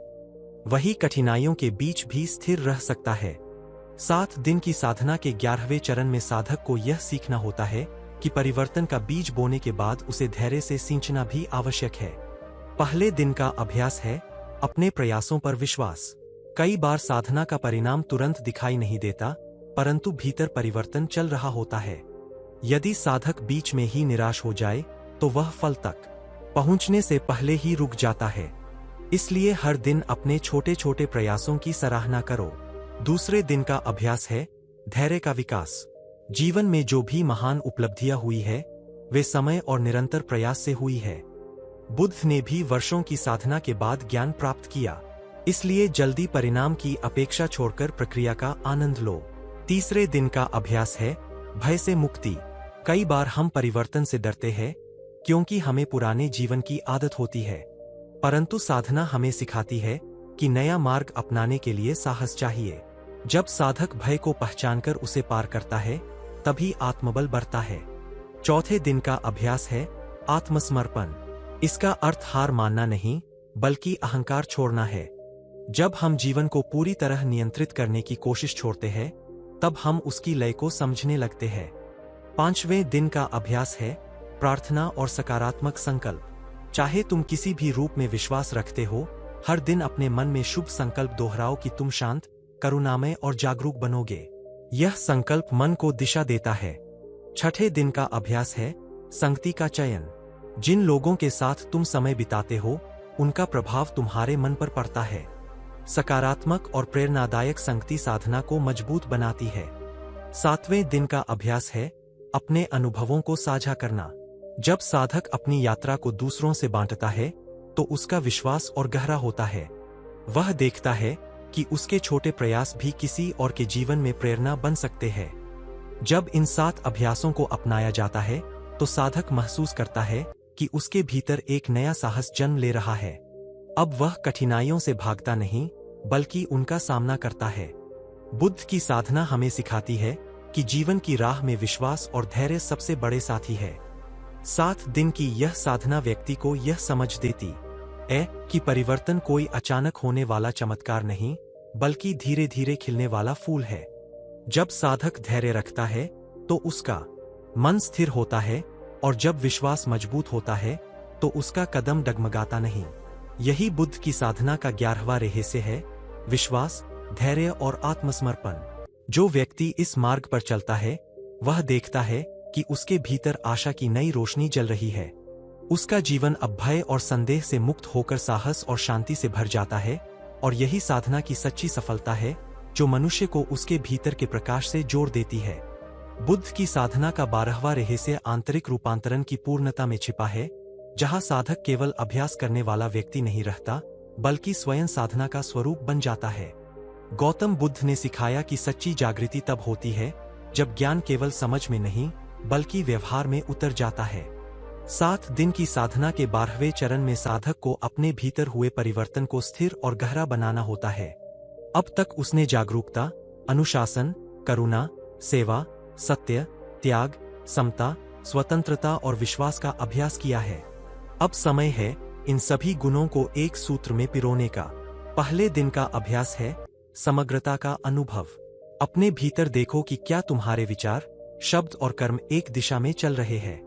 वही कठिनाइयों के बीच भी स्थिर रह सकता है। 7 दिन की साधना के 11वें चरण में साधक को यह सीखना होता है कि परिवर्तन का बीज बोने के बाद उसे धैर्य से सींचना भी आवश्यक है। पहले दिन का अभ्यास है अपने प्रयासों पर विश्वास। कई बार साधना का परिणाम तुरंत दिखाई नहीं देता, परंतु भीतर परिवर्तन चल रहा होता है। यदि साधक बीच में ही निराश हो जाए तो वह फल तक पहुंचने से पहले ही रुक जाता है। इसलिए हर दिन अपने छोटे छोटे प्रयासों की सराहना करो। दूसरे दिन का अभ्यास है धैर्य का विकास। जीवन में जो भी महान उपलब्धियां हुई है वे समय और निरंतर प्रयास से हुई है। बुद्ध ने भी वर्षों की साधना के बाद ज्ञान प्राप्त किया, इसलिए जल्दी परिणाम की अपेक्षा छोड़कर प्रक्रिया का आनंद लो। तीसरे दिन का अभ्यास है भय से मुक्ति। कई बार हम परिवर्तन से डरते हैं क्योंकि हमें पुराने जीवन की आदत होती है, परंतु साधना हमें सिखाती है कि नया मार्ग अपनाने के लिए साहस चाहिए। जब साधक भय को पहचानकर उसे पार करता है तभी आत्मबल बढ़ता है। चौथे दिन का अभ्यास है आत्मसमर्पण। इसका अर्थ हार मानना नहीं, बल्कि अहंकार छोड़ना है। जब हम जीवन को पूरी तरह नियंत्रित करने की कोशिश छोड़ते हैं तब हम उसकी लय को समझने लगते हैं। 5वें दिन का अभ्यास है प्रार्थना और सकारात्मक संकल्प। चाहे तुम किसी भी रूप में विश्वास रखते हो, हर दिन अपने मन में शुभ संकल्प दोहराओ कि तुम शांत, करुणामय और जागरूक बनोगे। यह संकल्प मन को दिशा देता है। 6ठे दिन का अभ्यास है संगति का चयन। जिन लोगों के साथ तुम समय बिताते हो उनका प्रभाव तुम्हारे मन पर पड़ता है। सकारात्मक और प्रेरणादायक संगति साधना को मजबूत बनाती है। 7वें दिन का अभ्यास है अपने अनुभवों को साझा करना। जब साधक अपनी यात्रा को दूसरों से बांटता है तो उसका विश्वास और गहरा होता है। वह देखता है कि उसके छोटे प्रयास भी किसी और के जीवन में प्रेरणा बन सकते हैं। जब इन 7 अभ्यासों को अपनाया जाता है तो साधक महसूस करता है कि उसके भीतर एक नया साहस जन्म ले रहा है। अब वह कठिनाइयों से भागता नहीं, बल्कि उनका सामना करता है। बुद्ध की साधना हमें सिखाती है कि जीवन की राह में विश्वास और धैर्य सबसे बड़े साथी है। 7 दिन की यह साधना व्यक्ति को यह समझ देती है कि परिवर्तन कोई अचानक होने वाला चमत्कार नहीं, बल्कि धीरे धीरे खिलने वाला फूल है। जब साधक धैर्य रखता है तो उसका मन स्थिर होता है, और जब विश्वास मजबूत होता है तो उसका कदम डगमगाता नहीं। यही बुद्ध की साधना का 11वां रहस्य है, विश्वास, धैर्य और आत्मसमर्पण। जो व्यक्ति इस मार्ग पर चलता है वह देखता है कि उसके भीतर आशा की नई रोशनी जल रही है। उसका जीवन अब भय और संदेह से मुक्त होकर साहस और शांति से भर जाता है, और यही साधना की सच्ची सफलता है जो मनुष्य को उसके भीतर के प्रकाश से जोड़ देती है। बुद्ध की साधना का 12वां रहस्य आंतरिक रूपांतरण की पूर्णता में छिपा है, जहां साधक केवल अभ्यास करने वाला व्यक्ति नहीं रहता, बल्कि स्वयं साधना का स्वरूप बन जाता है। गौतम बुद्ध ने सिखाया कि सच्ची जागृति तब होती है जब ज्ञान केवल समझ में नहीं बल्कि व्यवहार में उतर जाता है। 7 दिन की साधना के 12वें चरण में साधक को अपने भीतर हुए परिवर्तन को स्थिर और गहरा बनाना होता है। अब तक उसने जागरूकता, अनुशासन, करुणा, सेवा, सत्य, त्याग, समता, स्वतंत्रता और विश्वास का अभ्यास किया है। अब समय है इन सभी गुणों को एक सूत्र में पिरोने का। पहले दिन का अभ्यास है समग्रता का अनुभव। अपने भीतर देखो कि क्या तुम्हारे विचार, शब्द और कर्म एक दिशा में चल रहे हैं।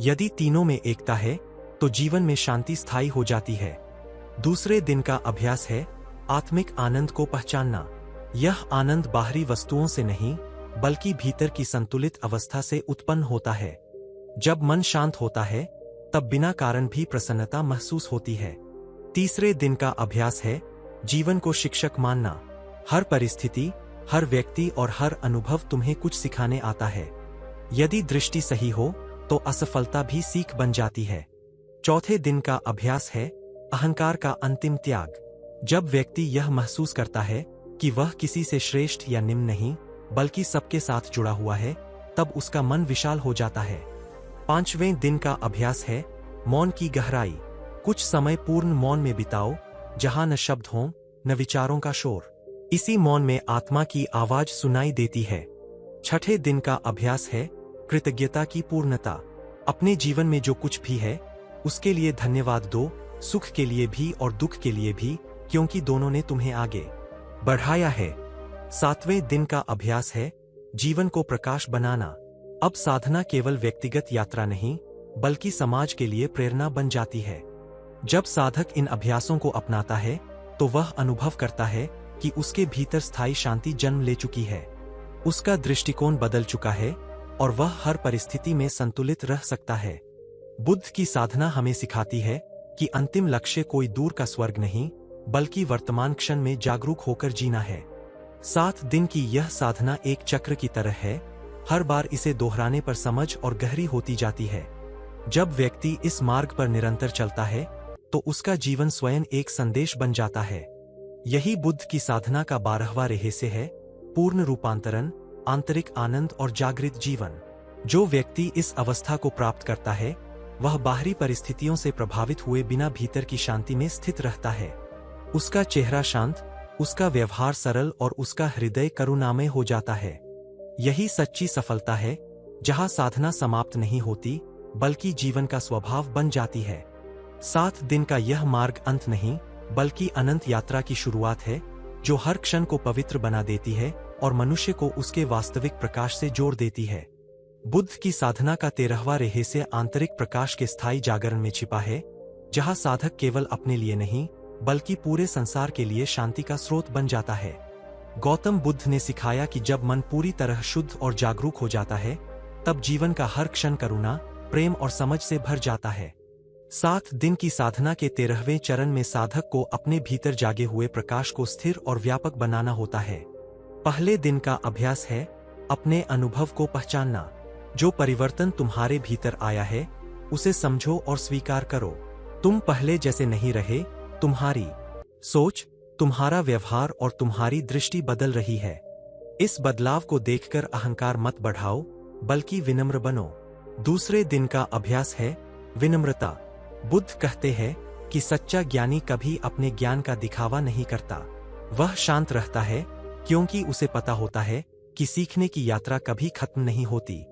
यदि तीनों में एकता है तो जीवन में शांति स्थायी हो जाती है। दूसरे दिन का अभ्यास है आत्मिक आनंद को पहचानना। यह आनंद बाहरी वस्तुओं से नहीं बल्कि भीतर की संतुलित अवस्था से उत्पन्न होता है। जब मन शांत होता है तब बिना कारण भी प्रसन्नता महसूस होती है। तीसरे दिन का अभ्यास है जीवन को शिक्षक मानना। हर परिस्थिति, हर व्यक्ति और हर अनुभव तुम्हें कुछ सिखाने आता है। यदि दृष्टि सही हो तो असफलता भी सीख बन जाती है। चौथे दिन का अभ्यास है अहंकार का अंतिम त्याग। जब व्यक्ति यह महसूस करता है कि वह किसी से श्रेष्ठ या निम्न नहीं बल्कि सबके साथ जुड़ा हुआ है, तब उसका मन विशाल हो जाता है। 5वें दिन का अभ्यास है मौन की गहराई। कुछ समय पूर्ण मौन में बिताओ, जहां न शब्द हों न विचारों का शोर। इसी मौन में आत्मा की आवाज सुनाई देती है। छठे दिन का अभ्यास है कृतज्ञता की पूर्णता। अपने जीवन में जो कुछ भी है उसके लिए धन्यवाद दो, सुख के लिए भी और दुख के लिए भी, क्योंकि दोनों ने तुम्हें आगे बढ़ाया है। 7वें दिन का अभ्यास है जीवन को प्रकाश बनाना। अब साधना केवल व्यक्तिगत यात्रा नहीं बल्कि समाज के लिए प्रेरणा बन जाती है। जब साधक इन अभ्यासों को अपनाता है तो वह अनुभव करता है कि उसके भीतर स्थायी शांति जन्म ले चुकी है। उसका दृष्टिकोण बदल चुका है और वह हर परिस्थिति में संतुलित रह सकता है। बुद्ध की साधना हमें सिखाती है कि अंतिम लक्ष्य कोई दूर का स्वर्ग नहीं बल्कि वर्तमान क्षण में जागरूक होकर जीना है। 7 दिन की यह साधना एक चक्र की तरह है। हर बार इसे दोहराने पर समझ और गहरी होती जाती है। जब व्यक्ति इस मार्ग पर निरंतर चलता है तो उसका जीवन स्वयं एक संदेश बन जाता है। यही बुद्ध की साधना का 12वां रहस्य है, पूर्ण रूपांतरण, आंतरिक आनंद और जागृत जीवन। जो व्यक्ति इस अवस्था को प्राप्त करता है वह बाहरी परिस्थितियों से प्रभावित हुए बिना भीतर की शांति में स्थित रहता है। उसका चेहरा शांत, उसका व्यवहार सरल और उसका हृदय करुणामय हो जाता है। यही सच्ची सफलता है, जहां साधना समाप्त नहीं होती बल्कि जीवन का स्वभाव बन जाती है। 7 दिन का यह मार्ग अंत नहीं बल्कि अनंत यात्रा की शुरुआत है, जो हर क्षण को पवित्र बना देती है और मनुष्य को उसके वास्तविक प्रकाश से जोड़ देती है। बुद्ध की साधना का 13वां रहस्य आंतरिक प्रकाश के स्थायी जागरण में छिपा है, जहां साधक केवल अपने लिए नहीं बल्कि पूरे संसार के लिए शांति का स्रोत बन जाता है। गौतम बुद्ध ने सिखाया कि जब मन पूरी तरह शुद्ध और जागरूक हो जाता है तब जीवन का हर क्षण करुणा, प्रेम और समझ से भर जाता है। 7 दिन की साधना के 13वें चरण में साधक को अपने भीतर जागे हुए प्रकाश को स्थिर और व्यापक बनाना होता है। पहले दिन का अभ्यास है अपने अनुभव को पहचानना। जो परिवर्तन तुम्हारे भीतर आया है उसे समझो और स्वीकार करो। तुम पहले जैसे नहीं रहे, तुम्हारी सोच, तुम्हारा व्यवहार और तुम्हारी दृष्टि बदल रही है। इस बदलाव को देखकर अहंकार मत बढ़ाओ बल्कि विनम्र बनो। दूसरे दिन का अभ्यास है विनम्रता। बुद्ध कहते हैं कि सच्चा ज्ञानी कभी अपने ज्ञान का दिखावा नहीं करता। वह शांत रहता है क्योंकि उसे पता होता है कि सीखने की यात्रा कभी खत्म नहीं होती।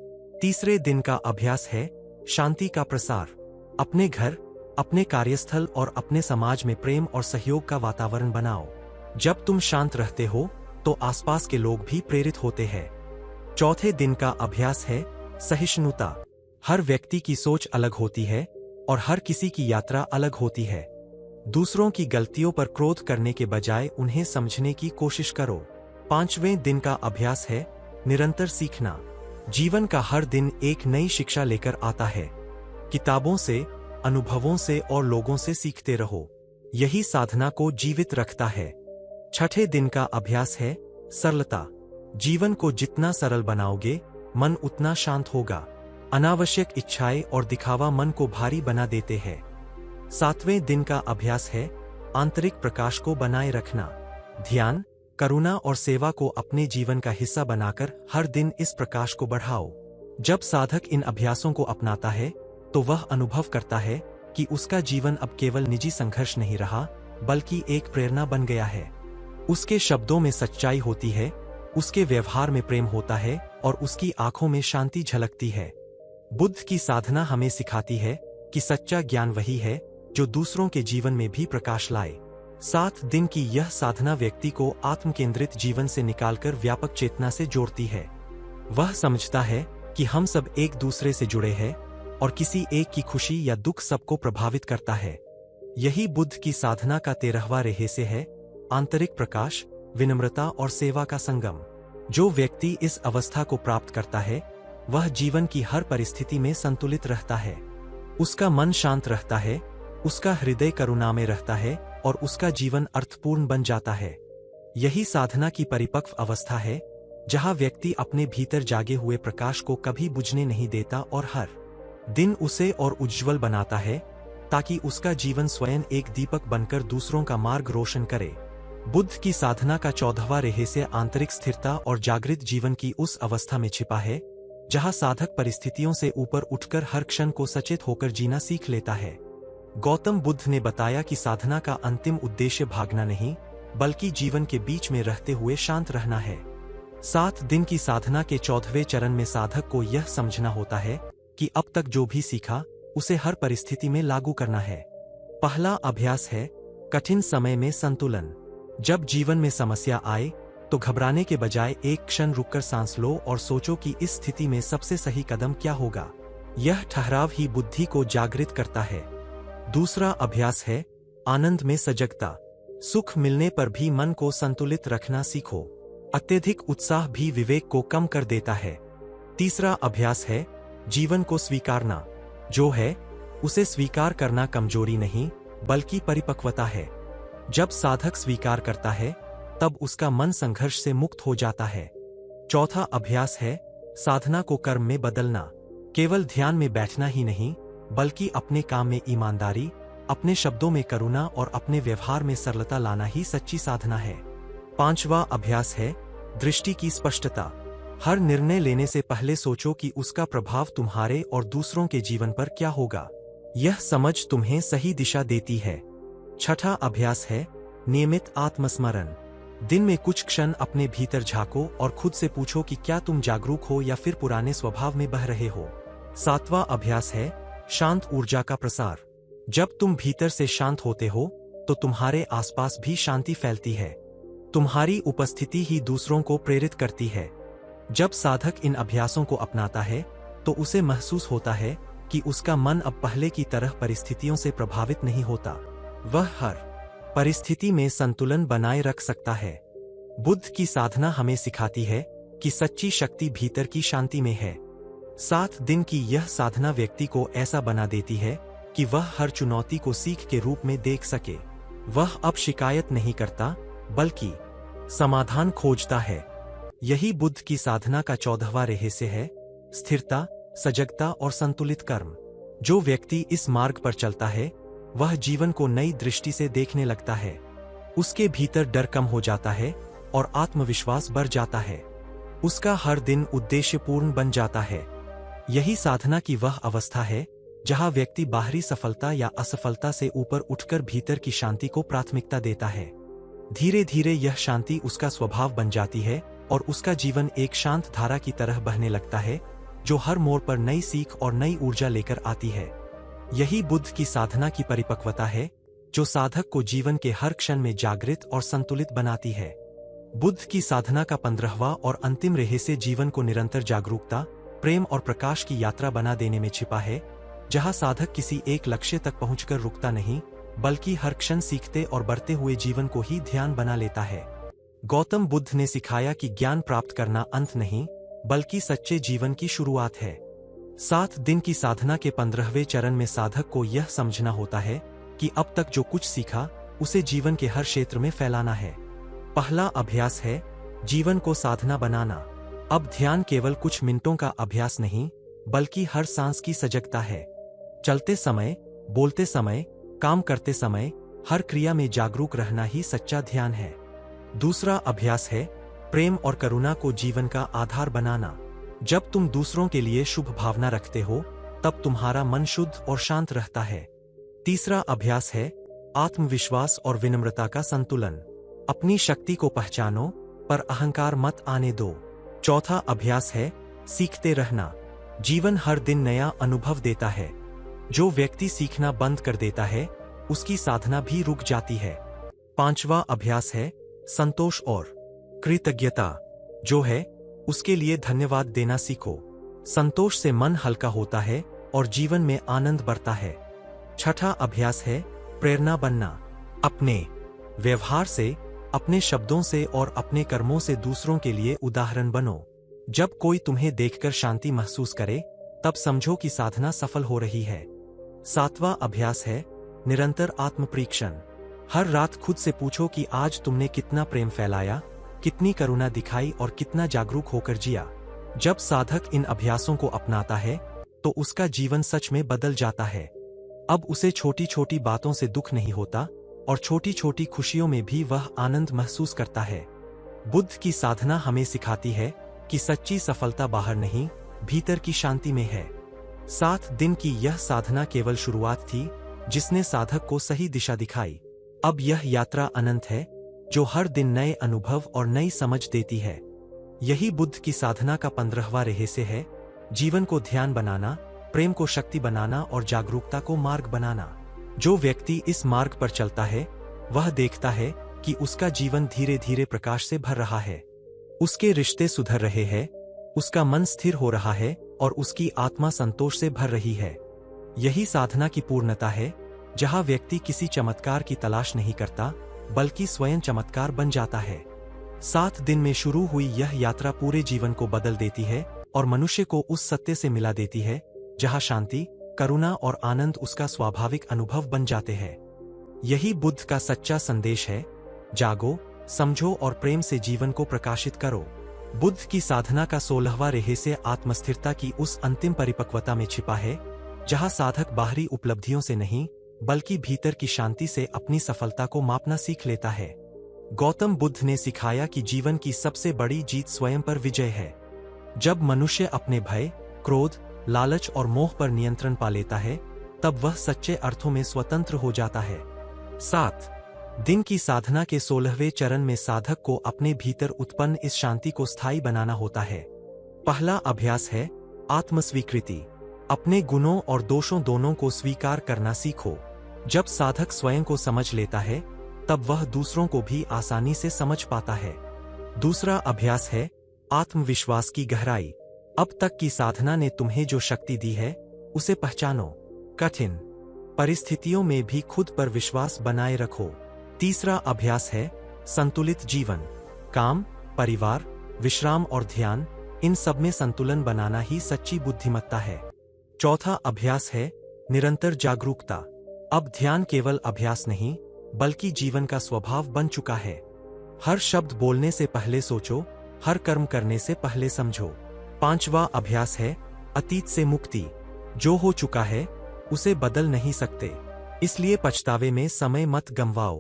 तीसरे दिन का अभ्यास है शांति का प्रसार। अपने घर, अपने कार्यस्थल और अपने समाज में प्रेम और सहयोग का वातावरण बनाओ। जब तुम शांत रहते हो तो आसपास के लोग भी प्रेरित होते हैं। चौथे दिन का अभ्यास है सहिष्णुता। हर व्यक्ति की सोच अलग होती है और हर किसी की यात्रा अलग होती है। दूसरों की गलतियों पर क्रोध करने के बजाय उन्हें समझने की कोशिश करो। 5वें दिन का अभ्यास है निरंतर सीखना। जीवन का हर दिन एक नई शिक्षा लेकर आता है। किताबों से, अनुभवों से और लोगों से सीखते रहो। यही साधना को जीवित रखता है। छठे दिन का अभ्यास है सरलता। जीवन को जितना सरल बनाओगे, मन उतना शांत होगा। अनावश्यक इच्छाएं और दिखावा मन को भारी बना देते हैं। 7वें दिन का अभ्यास है आंतरिक प्रकाश को बनाए रखना। ध्यान, करुणा और सेवा को अपने जीवन का हिस्सा बनाकर हर दिन इस प्रकाश को बढ़ाओ। जब साधक इन अभ्यासों को अपनाता है तो वह अनुभव करता है कि उसका जीवन अब केवल निजी संघर्ष नहीं रहा, बल्कि एक प्रेरणा बन गया है। उसके शब्दों में सच्चाई होती है, उसके व्यवहार में प्रेम होता है और उसकी आंखों में शांति झलकती है। बुद्ध की साधना हमें सिखाती है कि सच्चा ज्ञान वही है जो दूसरों के जीवन में भी प्रकाश लाए। 7 दिन की यह साधना व्यक्ति को आत्मकेंद्रित जीवन से निकालकर व्यापक चेतना से जोड़ती है। वह समझता है कि हम सब एक दूसरे से जुड़े हैं और किसी एक की खुशी या दुख सबको प्रभावित करता है। यही बुद्ध की साधना का 13वां रहस्य है, आंतरिक प्रकाश, विनम्रता और सेवा का संगम। जो व्यक्ति इस अवस्था को प्राप्त करता है वह जीवन की हर परिस्थिति में संतुलित रहता है। उसका मन शांत रहता है, उसका हृदय करुणा में रहता है और उसका जीवन अर्थपूर्ण बन जाता है। यही साधना की परिपक्व अवस्था है, जहां व्यक्ति अपने भीतर जागे हुए प्रकाश को कभी बुझने नहीं देता और हर दिन उसे और उज्ज्वल बनाता है, ताकि उसका जीवन स्वयं एक दीपक बनकर दूसरों का मार्ग रोशन करे। बुद्ध की साधना का 14वां रहस्य आंतरिक स्थिरता और जागृत जीवन की उस अवस्था में छिपा है, जहां साधक परिस्थितियों से ऊपर उठकर हर क्षण को सचेत होकर जीना सीख लेता है। गौतम बुद्ध ने बताया कि साधना का अंतिम उद्देश्य भागना नहीं, बल्कि जीवन के बीच में रहते हुए शांत रहना है। 7 दिन की साधना के 14वें चरण में साधक को यह समझना होता है कि अब तक जो भी सीखा उसे हर परिस्थिति में लागू करना है। पहला अभ्यास है कठिन समय में संतुलन। जब जीवन में समस्या आए तो घबराने के बजाय एक क्षण रुककर सांस लो और सोचो कि इस स्थिति में सबसे सही कदम क्या होगा। यह ठहराव ही बुद्धि को जागृत करता है। दूसरा अभ्यास है आनंद में सजगता। सुख मिलने पर भी मन को संतुलित रखना सीखो। अत्यधिक उत्साह भी विवेक को कम कर देता है। तीसरा अभ्यास है जीवन को स्वीकारना। जो है उसे स्वीकार करना कमजोरी नहीं, बल्कि परिपक्वता है। जब साधक स्वीकार करता है तब उसका मन संघर्ष से मुक्त हो जाता है। चौथा अभ्यास है साधना को कर्म में बदलना। केवल ध्यान में बैठना ही नहीं, बल्कि अपने काम में ईमानदारी, अपने शब्दों में करुणा और अपने व्यवहार में सरलता लाना ही सच्ची साधना है। 5वां अभ्यास है दृष्टि की स्पष्टता। हर निर्णय लेने से पहले सोचो कि उसका प्रभाव तुम्हारे और दूसरों के जीवन पर क्या होगा। यह समझ तुम्हें सही दिशा देती है। 6ठा अभ्यास है नियमित आत्मस्मरण। दिन में कुछ क्षण अपने भीतर झांको और खुद से पूछो कि क्या तुम जागरूक हो या फिर पुराने स्वभाव में बह रहे हो। 7वां अभ्यास है शांत ऊर्जा का प्रसार। जब तुम भीतर से शांत होते हो तो तुम्हारे आसपास भी शांति फैलती है। तुम्हारी उपस्थिति ही दूसरों को प्रेरित करती है। जब साधक इन अभ्यासों को अपनाता है तो उसे महसूस होता है कि उसका मन अब पहले की तरह परिस्थितियों से प्रभावित नहीं होता। वह हर परिस्थिति में संतुलन बनाए रख सकता है। बुद्ध की साधना हमें सिखाती है कि सच्ची शक्ति भीतर की शांति में है। 7 दिन की यह साधना व्यक्ति को ऐसा बना देती है कि वह हर चुनौती को सीख के रूप में देख सके। वह अब शिकायत नहीं करता, बल्कि समाधान खोजता है। यही बुद्ध की साधना का 14वां रहस्य है, स्थिरता, सजगता और संतुलित कर्म। जो व्यक्ति इस मार्ग पर चलता है वह जीवन को नई दृष्टि से देखने लगता है। उसके भीतर डर कम हो जाता है और आत्मविश्वास बढ़ जाता है। उसका हर दिन उद्देश्यपूर्ण बन जाता है। यही साधना की वह अवस्था है जहां व्यक्ति बाहरी सफलता या असफलता से ऊपर उठकर भीतर की शांति को प्राथमिकता देता है। धीरे धीरे यह शांति उसका स्वभाव बन जाती है और उसका जीवन एक शांत धारा की तरह बहने लगता है, जो हर मोड़ पर नई सीख और नई ऊर्जा लेकर आती है। यही बुद्ध की साधना की परिपक्वता है, जो साधक को जीवन के हर क्षण में जागृत और संतुलित बनाती है। बुद्ध की साधना का 15वां और अंतिम रहस्य जीवन को निरंतर जागरूकता, प्रेम और प्रकाश की यात्रा बना देने में छिपा है, जहां साधक किसी एक लक्ष्य तक पहुंचकर रुकता नहीं, बल्कि हर क्षण सीखते और बढ़ते हुए जीवन को ही ध्यान बना लेता है। गौतम बुद्ध ने सिखाया कि ज्ञान प्राप्त करना अंत नहीं, बल्कि सच्चे जीवन की शुरुआत है। 7 दिन की साधना के 15वें चरण में साधक को यह समझना होता है कि अब तक जो कुछ सीखा उसे जीवन के हर क्षेत्र में फैलाना है। पहला अभ्यास है जीवन को साधना बनाना। अब ध्यान केवल कुछ मिनटों का अभ्यास नहीं, बल्कि हर सांस की सजगता है। चलते समय, बोलते समय, काम करते समय, हर क्रिया में जागरूक रहना ही सच्चा ध्यान है। दूसरा अभ्यास है प्रेम और करुणा को जीवन का आधार बनाना। जब तुम दूसरों के लिए शुभ भावना रखते हो तब तुम्हारा मन शुद्ध और शांत रहता है। तीसरा अभ्यास है आत्मविश्वास और विनम्रता का संतुलन। अपनी शक्ति को पहचानो पर अहंकार मत आने दो। चौथा अभ्यास है सीखते रहना। जीवन हर दिन नया अनुभव देता है। जो व्यक्ति सीखना बंद कर देता है उसकी साधना भी रुक जाती है। पांचवा अभ्यास है संतोष और कृतज्ञता। जो है उसके लिए धन्यवाद देना सीखो। संतोष से मन हल्का होता है और जीवन में आनंद बढ़ता है। छठा अभ्यास है प्रेरणा बनना। अपने व्यवहार से, अपने शब्दों से और अपने कर्मों से दूसरों के लिए उदाहरण बनो। जब कोई तुम्हें देखकर शांति महसूस करे तब समझो कि साधना सफल हो रही है। सातवां अभ्यास है निरंतर आत्मपरीक्षण। हर रात खुद से पूछो कि आज तुमने कितना प्रेम फैलाया, कितनी करुणा दिखाई और कितना जागरूक होकर जिया। जब साधक इन अभ्यासों को अपनाता है तो उसका जीवन सच में बदल जाता है। अब उसे छोटी छोटी बातों से दुख नहीं होता और छोटी छोटी खुशियों में भी वह आनंद महसूस करता है। बुद्ध की साधना हमें सिखाती है कि सच्ची सफलता बाहर नहीं, भीतर की शांति में है। 7 दिन की यह साधना केवल शुरुआत थी जिसने साधक को सही दिशा दिखाई। अब यह यात्रा अनंत है जो हर दिन नए अनुभव और नई समझ देती है। यही बुद्ध की साधना का 15वां रहस्य है। जीवन को ध्यान बनाना, प्रेम को शक्ति बनाना और जागरूकता को मार्ग बनाना। जो व्यक्ति इस मार्ग पर चलता है वह देखता है कि उसका जीवन धीरे धीरे प्रकाश से भर रहा है। उसके रिश्ते सुधर रहे हैं, उसका मन स्थिर हो रहा है और उसकी आत्मा संतोष से भर रही है। यही साधना की पूर्णता है, जहां व्यक्ति किसी चमत्कार की तलाश नहीं करता बल्कि स्वयं चमत्कार बन जाता है। 7 दिन में शुरू हुई यह यात्रा पूरे जीवन को बदल देती है और मनुष्य को उस सत्य से मिला देती है जहां शांति, करुणा और आनंद उसका स्वाभाविक अनुभव बन जाते हैं। यही बुद्ध का सच्चा संदेश है। जागो, समझो और प्रेम से जीवन को प्रकाशित करो। बुद्ध की साधना का 16वां रहस्य आत्मस्थिरता की उस अंतिम परिपक्वता में छिपा है जहां साधक बाहरी उपलब्धियों से नहीं बल्कि भीतर की शांति से अपनी सफलता को मापना सीख लेता है। गौतम बुद्ध ने सिखाया कि जीवन की सबसे बड़ी जीत स्वयं पर विजय है। जब मनुष्य अपने भय, क्रोध, लालच और मोह पर नियंत्रण पा लेता है तब वह सच्चे अर्थों में स्वतंत्र हो जाता है। 7 दिन की साधना के 16वें चरण में साधक को अपने भीतर उत्पन्न इस शांति को स्थायी बनाना होता है। पहला अभ्यास है आत्मस्वीकृति। अपने गुणों और दोषों दोनों को स्वीकार करना सीखो। जब साधक स्वयं को समझ लेता है तब वह दूसरों को भी आसानी से समझ पाता है। दूसरा अभ्यास है आत्मविश्वास की गहराई। अब तक की साधना ने तुम्हें जो शक्ति दी है उसे पहचानो। कठिन परिस्थितियों में भी खुद पर विश्वास बनाए रखो। तीसरा अभ्यास है संतुलित जीवन। काम, परिवार, विश्राम और ध्यान, इन सब में संतुलन बनाना ही सच्ची बुद्धिमत्ता है। चौथा अभ्यास है निरंतर जागरूकता। अब ध्यान केवल अभ्यास नहीं बल्कि जीवन का स्वभाव बन चुका है। हर शब्द बोलने से पहले सोचो, हर कर्म करने से पहले समझो। पांचवा अभ्यास है अतीत से मुक्ति। जो हो चुका है उसे बदल नहीं सकते, इसलिए पछतावे में समय मत गंवाओ,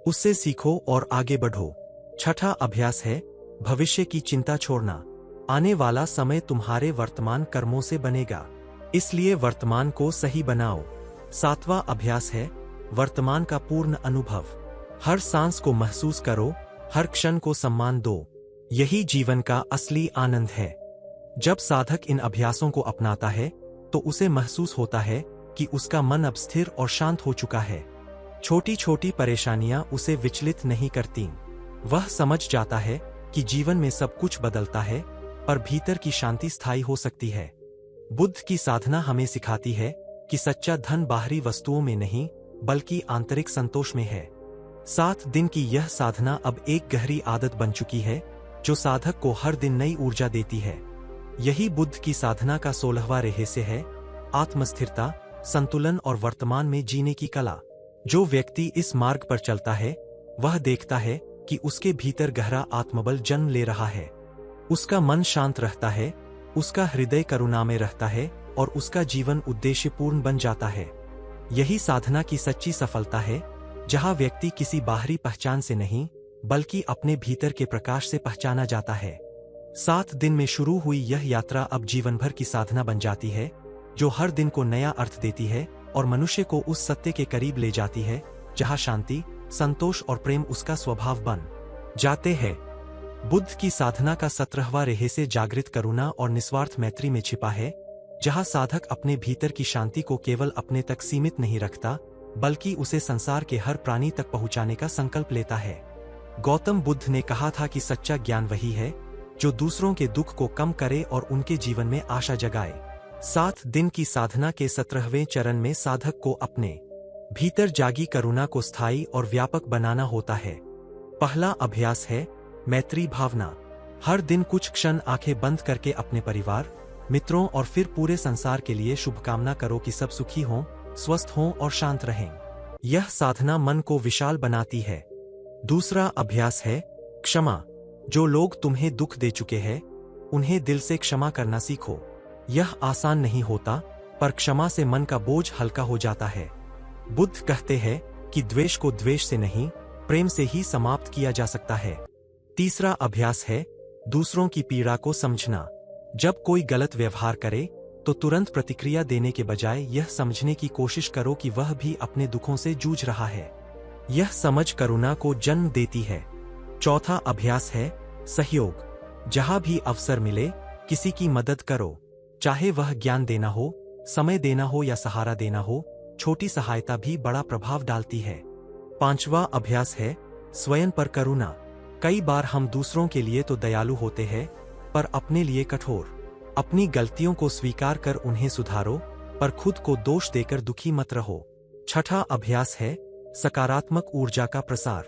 उससे सीखो और आगे बढ़ो। छठा अभ्यास है भविष्य की चिंता छोड़ना। आने वाला समय तुम्हारे वर्तमान कर्मों से बनेगा, इसलिए वर्तमान को सही बनाओ। सातवां अभ्यास है वर्तमान का पूर्ण अनुभव। हर सांस को महसूस करो, हर क्षण को सम्मान दो। यही जीवन का असली आनंद है। जब साधक इन अभ्यासों को अपनाता है तो उसे महसूस होता है कि उसका मन अब स्थिर और शांत हो चुका है। छोटी छोटी परेशानियां उसे विचलित नहीं करती। वह समझ जाता है कि जीवन में सब कुछ बदलता है पर भीतर की शांति स्थायी हो सकती है। बुद्ध की साधना हमें सिखाती है कि सच्चा धन बाहरी वस्तुओं में नहीं बल्कि आंतरिक संतोष में है। 7 दिन की यह साधना अब एक गहरी आदत बन चुकी है जो साधक को हर दिन नई ऊर्जा देती है। यही बुद्ध की साधना का 16वां रहस्य है आत्मस्थिरता, संतुलन और वर्तमान में जीने की कला। जो व्यक्ति इस मार्ग पर चलता है वह देखता है कि उसके भीतर गहरा आत्मबल जन्म ले रहा है। उसका मन शांत रहता है, उसका हृदय करुणा में रहता है और उसका जीवन उद्देश्यपूर्ण बन जाता है। यही साधना की सच्ची सफलता है, जहां व्यक्ति किसी बाहरी पहचान से नहीं बल्कि अपने भीतर के प्रकाश से पहचाना जाता है। 7 दिन में शुरू हुई यह यात्रा अब जीवन भर की साधना बन जाती है, जो हर दिन को नया अर्थ देती है और मनुष्य को उस सत्य के करीब ले जाती है जहां शांति, संतोष और प्रेम उसका स्वभाव बन जाते हैं। बुद्ध की साधना का 17वां रहस्य जागृत करुणा और निस्वार्थ मैत्री में छिपा है, जहां साधक अपने भीतर की शांति को केवल अपने तक सीमित नहीं रखता, बल्कि उसे संसार के हर प्राणी तक पहुंचाने का संकल्प लेता है। गौतम बुद्ध ने कहा था कि सच्चा ज्ञान वही है जो दूसरों के दुख को कम करे और उनके जीवन में आशा जगाए। 7 दिन की साधना के 17वें चरण में साधक को अपने भीतर जागी करुणा को स्थायी और व्यापक बनाना होता है। पहला अभ्यास है मैत्री भावना। हर दिन कुछ क्षण आंखें बंद करके अपने परिवार, मित्रों और फिर पूरे संसार के लिए शुभकामना करो कि सब सुखी हों, स्वस्थ हों और शांत रहें। यह साधना मन को विशाल बनाती है। दूसरा अभ्यास है क्षमा। जो लोग तुम्हें दुख दे चुके हैं, उन्हें दिल से क्षमा करना सीखो। यह आसान नहीं होता, पर क्षमा से मन का बोझ हल्का हो जाता है। बुद्ध कहते हैं कि द्वेष को द्वेष से नहीं, प्रेम से ही समाप्त किया जा सकता है। तीसरा अभ्यास है दूसरों की पीड़ा को समझना। जब कोई गलत व्यवहार करे तो तुरंत प्रतिक्रिया देने के बजाय यह समझने की कोशिश करो कि वह भी अपने दुखों से जूझ रहा है। यह समझ करुणा को जन्म देती है। चौथा अभ्यास है सहयोग। जहां भी अवसर मिले किसी की मदद करो, चाहे वह ज्ञान देना हो, समय देना हो या सहारा देना हो। छोटी सहायता भी बड़ा प्रभाव डालती है। पांचवा अभ्यास है स्वयं पर करुणा। कई बार हम दूसरों के लिए तो दयालु होते हैं, पर अपने लिए कठोर। अपनी गलतियों को स्वीकार कर उन्हें सुधारो, पर खुद को दोष देकर दुखी मत रहो। छठा अभ्यास है सकारात्मक ऊर्जा का प्रसार।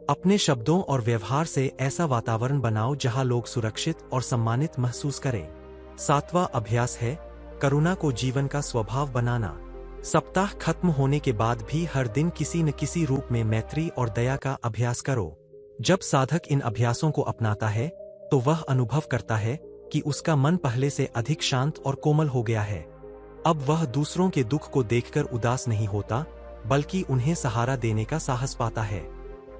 अपने शब्दों और व्यवहार से ऐसा वातावरण बनाओ जहां लोग सुरक्षित और सम्मानित महसूस करें। सातवां अभ्यास है करुणा को जीवन का स्वभाव बनाना। सप्ताह खत्म होने के बाद भी हर दिन किसी न किसी रूप में मैत्री और दया का अभ्यास करो। जब साधक इन अभ्यासों को अपनाता है तो वह अनुभव करता है कि उसका मन पहले से अधिक शांत और कोमल हो गया है। अब वह दूसरों के दुख को देखकर उदास नहीं होता, बल्कि उन्हें सहारा देने का साहस पाता है।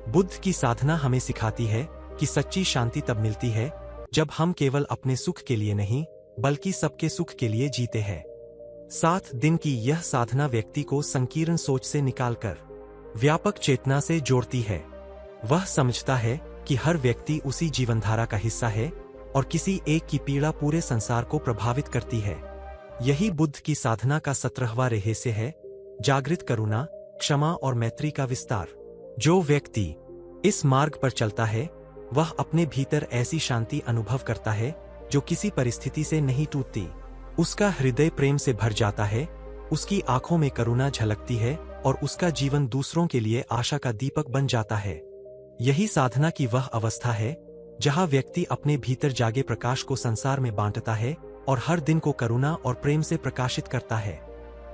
बुद्ध की साधना हमें सिखाती है कि सच्ची शांति तब मिलती है जब हम केवल अपने सुख के लिए नहीं, बल्कि सबके सुख के लिए जीते हैं। 7 दिन की यह साधना व्यक्ति को संकीर्ण सोच से निकालकर व्यापक चेतना से जोड़ती है। वह समझता है कि हर व्यक्ति उसी जीवनधारा का हिस्सा है और किसी एक की पीड़ा पूरे संसार को प्रभावित करती है। यही बुद्ध की साधना का 17वां रहस्य है, जागृत करुणा, क्षमा और मैत्री का विस्तार। जो व्यक्ति इस मार्ग पर चलता है, वह अपने भीतर ऐसी शांति अनुभव करता है जो किसी परिस्थिति से नहीं टूटती। उसका हृदय प्रेम से भर जाता है, उसकी आंखों में करुणा झलकती है और उसका जीवन दूसरों के लिए आशा का दीपक बन जाता है। यही साधना की वह अवस्था है जहां व्यक्ति अपने भीतर जागे प्रकाश को संसार में बांटता है और हर दिन को करुणा और प्रेम से प्रकाशित करता है।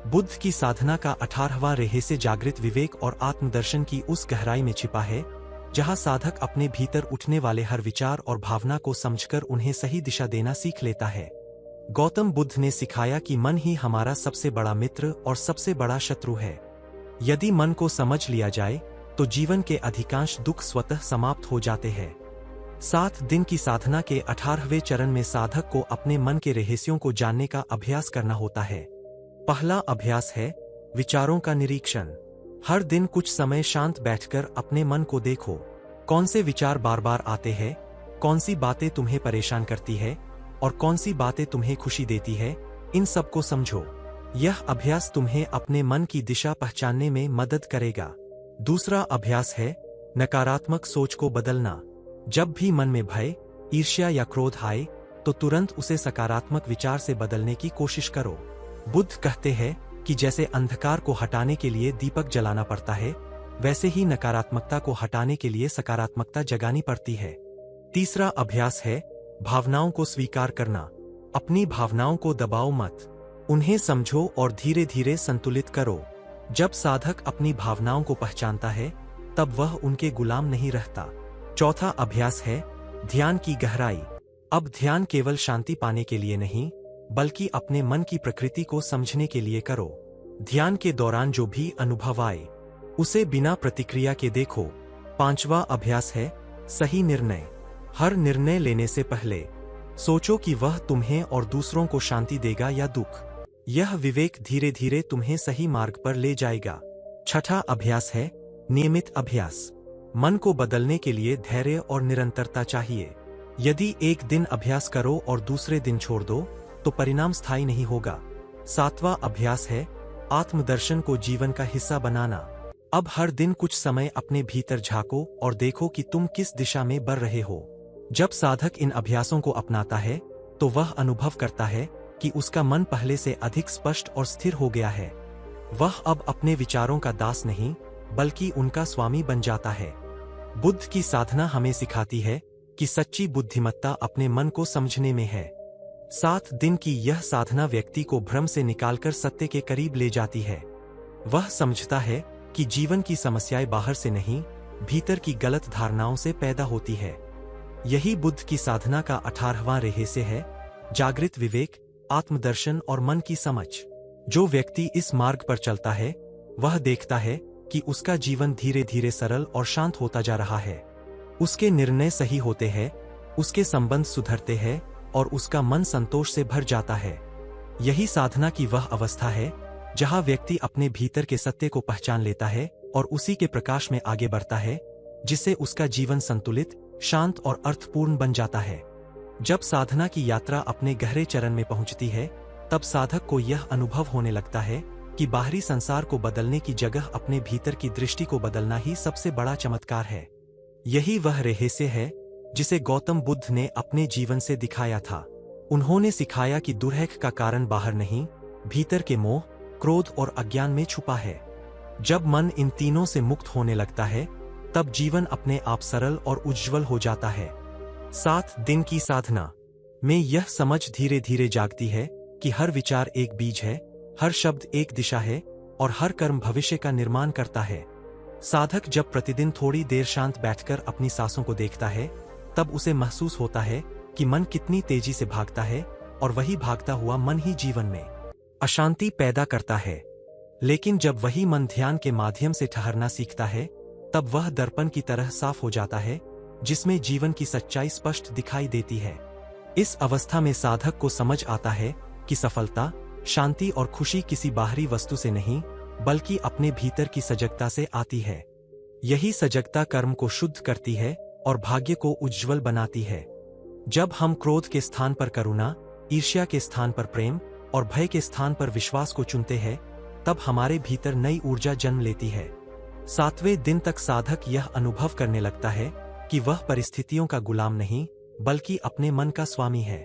बुद्ध की साधना का 18वां रहस्य जागृत विवेक और आत्मदर्शन की उस गहराई में छिपा है जहां साधक अपने भीतर उठने वाले हर विचार और भावना को समझकर उन्हें सही दिशा देना सीख लेता है। गौतम बुद्ध ने सिखाया कि मन ही हमारा सबसे बड़ा मित्र और सबसे बड़ा शत्रु है। यदि मन को समझ लिया जाए तो जीवन के अधिकांश दुख स्वतः समाप्त हो जाते हैं। 7 दिन की साधना के 18वें चरण में साधक को अपने मन के रहस्यों को जानने का अभ्यास करना होता है। पहला अभ्यास है विचारों का निरीक्षण। हर दिन कुछ समय शांत बैठकर अपने मन को देखो। कौन से विचार बार बार आते हैं, कौन सी बातें तुम्हें परेशान करती है और कौन सी बातें तुम्हें खुशी देती है, इन सब को समझो। यह अभ्यास तुम्हें अपने मन की दिशा पहचानने में मदद करेगा। दूसरा अभ्यास है नकारात्मक सोच को बदलना। जब भी मन में भय, ईर्ष्या या क्रोध आए तो तुरंत उसे सकारात्मक विचार से बदलने की कोशिश करो। बुद्ध कहते हैं कि जैसे अंधकार को हटाने के लिए दीपक जलाना पड़ता है, वैसे ही नकारात्मकता को हटाने के लिए सकारात्मकता जगानी पड़ती है। तीसरा अभ्यास है भावनाओं को स्वीकार करना। अपनी भावनाओं को दबाओ मत, उन्हें समझो और धीरे धीरे संतुलित करो। जब साधक अपनी भावनाओं को पहचानता है, तब वह उनके गुलाम नहीं रहता। चौथा अभ्यास है ध्यान की गहराई। अब ध्यान केवल शांति पाने के लिए नहीं, बल्कि अपने मन की प्रकृति को समझने के लिए करो। ध्यान के दौरान जो भी अनुभव आए, उसे बिना प्रतिक्रिया के देखो। पांचवा अभ्यास है सही निर्णय। हर निर्णय लेने से पहले सोचो कि वह तुम्हें और दूसरों को शांति देगा या दुख। यह विवेक धीरे धीरे तुम्हें सही मार्ग पर ले जाएगा। छठा अभ्यास है नियमित अभ्यास। मन को बदलने के लिए धैर्य और निरंतरता चाहिए। यदि एक दिन अभ्यास करो और दूसरे दिन छोड़ दो तो परिणाम स्थायी नहीं होगा। सातवां अभ्यास है आत्मदर्शन को जीवन का हिस्सा बनाना। अब हर दिन कुछ समय अपने भीतर झांको और देखो कि तुम किस दिशा में बढ़ रहे हो। जब साधक इन अभ्यासों को अपनाता है तो वह अनुभव करता है कि उसका मन पहले से अधिक स्पष्ट और स्थिर हो गया है। वह अब अपने विचारों का दास नहीं बल्कि उनका स्वामी बन जाता है। बुद्ध की साधना हमें सिखाती है कि सच्ची बुद्धिमत्ता अपने मन को समझने में है। 7 दिन की यह साधना व्यक्ति को भ्रम से निकालकर सत्य के करीब ले जाती है। वह समझता है कि जीवन की समस्याएं बाहर से नहीं, भीतर की गलत धारणाओं से पैदा होती है। यही बुद्ध की साधना का 18वां रहस्य है, जागृत विवेक, आत्मदर्शन और मन की समझ। जो व्यक्ति इस मार्ग पर चलता है वह देखता है कि उसका जीवन धीरे धीरे सरल और शांत होता जा रहा है। उसके निर्णय सही होते हैं, उसके संबंध सुधरते हैं और उसका मन संतोष से भर जाता है। यही साधना की वह अवस्था है जहां व्यक्ति अपने भीतर के सत्य को पहचान लेता है और उसी के प्रकाश में आगे बढ़ता है, जिससे उसका जीवन संतुलित, शांत और अर्थपूर्ण बन जाता है। जब साधना की यात्रा अपने गहरे चरण में पहुंचती है तब साधक को यह अनुभव होने लगता है कि बाहरी संसार को बदलने की जगह अपने भीतर की दृष्टि को बदलना ही सबसे बड़ा चमत्कार है। यही वह रहस्य है जिसे गौतम बुद्ध ने अपने जीवन से दिखाया था। उन्होंने सिखाया कि दुर्भाग्य का कारण बाहर नहीं, भीतर के मोह, क्रोध और अज्ञान में छुपा है। जब मन इन तीनों से मुक्त होने लगता है तब जीवन अपने आप सरल और उज्ज्वल हो जाता है। 7 दिन की साधना में यह समझ धीरे धीरे जागती है कि हर विचार एक बीज है, हर शब्द एक दिशा है और हर कर्म भविष्य का निर्माण करता है। साधक जब प्रतिदिन थोड़ी देर शांत बैठकर अपनी सांसों को देखता है तब उसे महसूस होता है कि मन कितनी तेजी से भागता है और वही भागता हुआ मन ही जीवन में अशांति पैदा करता है। लेकिन जब वही मन ध्यान के माध्यम से ठहरना सीखता है तब वह दर्पण की तरह साफ हो जाता है, जिसमें जीवन की सच्चाई स्पष्ट दिखाई देती है। इस अवस्था में साधक को समझ आता है कि सफलता, शांति और खुशी किसी बाहरी वस्तु से नहीं बल्कि अपने भीतर की सजगता से आती है। यही सजगता कर्म को शुद्ध करती है और भाग्य को उज्ज्वल बनाती है। जब हम क्रोध के स्थान पर करुणा, ईर्ष्या के स्थान पर प्रेम और भय के स्थान पर विश्वास को चुनते हैं तब हमारे भीतर नई ऊर्जा जन्म लेती है। 7वें दिन तक साधक यह अनुभव करने लगता है कि वह परिस्थितियों का गुलाम नहीं बल्कि अपने मन का स्वामी है।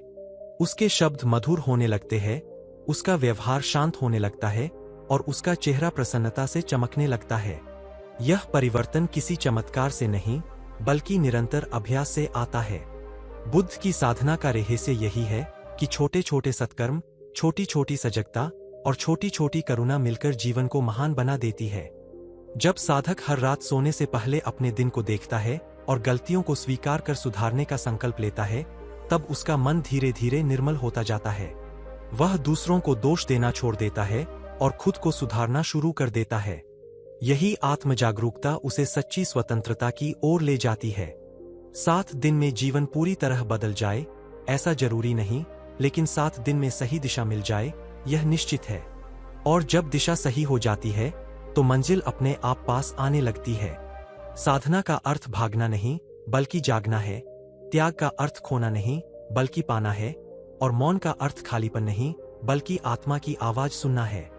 उसके शब्द मधुर होने लगते हैं, उसका व्यवहार शांत होने लगता है और उसका चेहरा प्रसन्नता से चमकने लगता है। यह परिवर्तन किसी चमत्कार से नहीं बल्कि निरंतर अभ्यास से आता है। बुद्ध की साधना का रहस्य यही है कि छोटे छोटे सत्कर्म, छोटी छोटी सजगता और छोटी छोटी करुणा मिलकर जीवन को महान बना देती है। जब साधक हर रात सोने से पहले अपने दिन को देखता है और गलतियों को स्वीकार कर सुधारने का संकल्प लेता है तब उसका मन धीरे धीरे निर्मल होता जाता है। वह दूसरों को दोष देना छोड़ देता है और खुद को सुधारना शुरू कर देता है। यही आत्म जागरूकता उसे सच्ची स्वतंत्रता की ओर ले जाती है। 7 दिन में जीवन पूरी तरह बदल जाए ऐसा जरूरी नहीं, लेकिन 7 दिन में सही दिशा मिल जाए यह निश्चित है। और जब दिशा सही हो जाती है तो मंजिल अपने आप पास आने लगती है। साधना का अर्थ भागना नहीं बल्कि जागना है, त्याग का अर्थ खोना नहीं बल्कि पाना है और मौन का अर्थ खालीपन नहीं बल्कि आत्मा की आवाज सुनना है।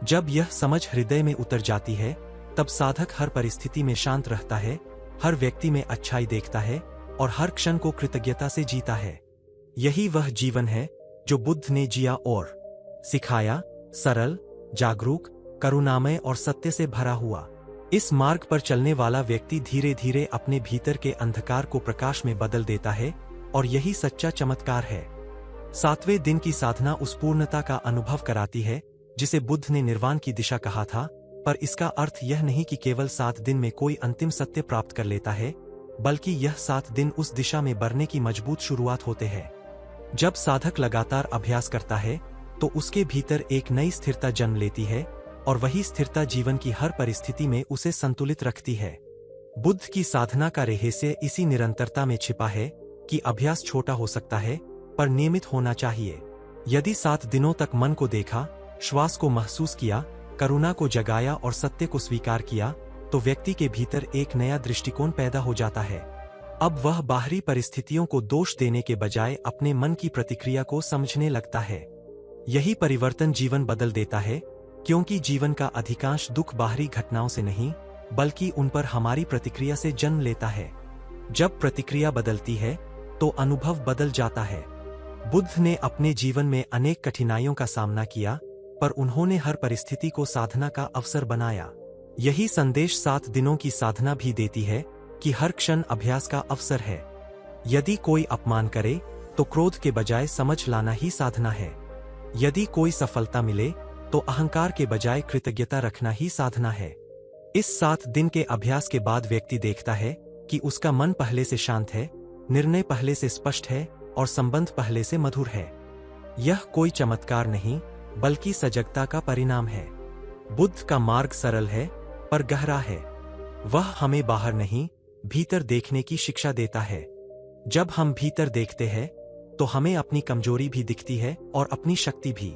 जब यह समझ हृदय में उतर जाती है तब साधक हर परिस्थिति में शांत रहता है, हर व्यक्ति में अच्छाई देखता है और हर क्षण को कृतज्ञता से जीता है। यही वह जीवन है जो बुद्ध ने जिया और सिखाया, सरल, जागरूक, करुणामय और सत्य से भरा हुआ। इस मार्ग पर चलने वाला व्यक्ति धीरे धीरे अपने भीतर के अंधकार को प्रकाश में बदल देता है और यही सच्चा चमत्कार है। 7वें दिन की साधना उस पूर्णता का अनुभव कराती है जिसे बुद्ध ने निर्वाण की दिशा कहा था, पर इसका अर्थ यह नहीं कि केवल 7 दिन में कोई अंतिम सत्य प्राप्त कर लेता है, बल्कि यह 7 दिन उस दिशा में बढ़ने की मजबूत शुरुआत होते हैं। जब साधक लगातार अभ्यास करता है तो उसके भीतर एक नई स्थिरता जन्म लेती है और वही स्थिरता जीवन की हर परिस्थिति में उसे संतुलित रखती है। बुद्ध की साधना का रहस्य इसी निरंतरता में छिपा है कि अभ्यास छोटा हो सकता है पर नियमित होना चाहिए। यदि 7 दिनों तक मन को देखा, श्वास को महसूस किया, करुणा को जगाया और सत्य को स्वीकार किया, तो व्यक्ति के भीतर एक नया दृष्टिकोण पैदा हो जाता है। अब वह बाहरी परिस्थितियों को दोष देने के बजाय अपने मन की प्रतिक्रिया को समझने लगता है। यही परिवर्तन जीवन बदल देता है, क्योंकि जीवन का अधिकांश दुख बाहरी घटनाओं से नहीं, बल्कि उन पर हमारी प्रतिक्रिया से जन्म लेता है। जब प्रतिक्रिया बदलती है, तो अनुभव बदल जाता है। बुद्ध ने अपने जीवन में अनेक कठिनाइयों का सामना किया, पर उन्होंने हर परिस्थिति को साधना का अवसर बनाया। यही संदेश 7 दिनों की साधना भी देती है कि हर क्षण अभ्यास का अवसर है। यदि कोई अपमान करे, तो क्रोध के बजाय समझ लाना ही साधना है। यदि कोई सफलता मिले, तो अहंकार के बजाय कृतज्ञता रखना ही साधना है। इस 7 दिन के अभ्यास के बाद व्यक्ति देखता है कि उसका मन पहले से शांत है, निर्णय पहले से स्पष्ट है और संबंध पहले से मधुर है। यह कोई चमत्कार नहीं, बल्कि सजगता का परिणाम है। बुद्ध का मार्ग सरल है, पर गहरा है। वह हमें बाहर नहीं, भीतर देखने की शिक्षा देता है। जब हम भीतर देखते हैं, तो हमें अपनी कमजोरी भी दिखती है और अपनी शक्ति भी।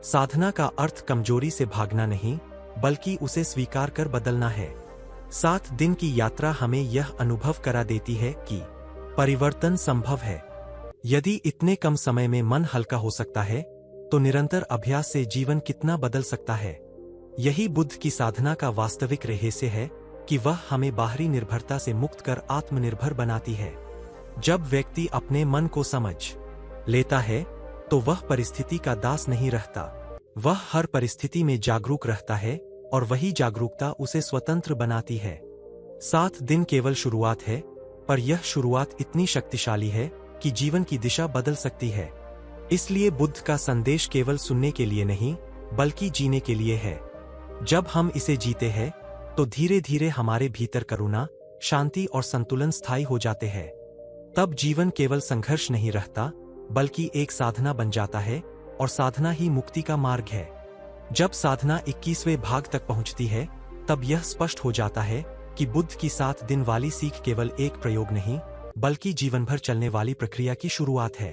साधना का अर्थ कमजोरी से भागना नहीं, बल्कि उसे स्वीकार कर बदलना है। 7 दिन की यात्रा हमें यह अनुभव करा देती है कि परिवर्तन संभव है। यदि इतने कम समय में मन हल्का हो सकता है, तो निरंतर अभ्यास से जीवन कितना बदल सकता है। यही बुद्ध की साधना का वास्तविक रहस्य है कि वह हमें बाहरी निर्भरता से मुक्त कर आत्मनिर्भर बनाती है। जब व्यक्ति अपने मन को समझ लेता है, तो वह परिस्थिति का दास नहीं रहता। वह हर परिस्थिति में जागरूक रहता है और वही जागरूकता उसे स्वतंत्र बनाती है। 7 दिन केवल शुरुआत है, पर यह शुरुआत इतनी शक्तिशाली है कि जीवन की दिशा बदल सकती है। इसलिए बुद्ध का संदेश केवल सुनने के लिए नहीं, बल्कि जीने के लिए है। जब हम इसे जीते हैं, तो धीरे धीरे हमारे भीतर करुणा, शांति और संतुलन स्थायी हो जाते हैं। तब जीवन केवल संघर्ष नहीं रहता, बल्कि एक साधना बन जाता है, और साधना ही मुक्ति का मार्ग है। जब साधना 21वें भाग तक पहुंचती है, तब यह स्पष्ट हो जाता है कि बुद्ध की 7 दिन वाली सीख केवल एक प्रयोग नहीं, बल्कि जीवन भर चलने वाली प्रक्रिया की शुरुआत है।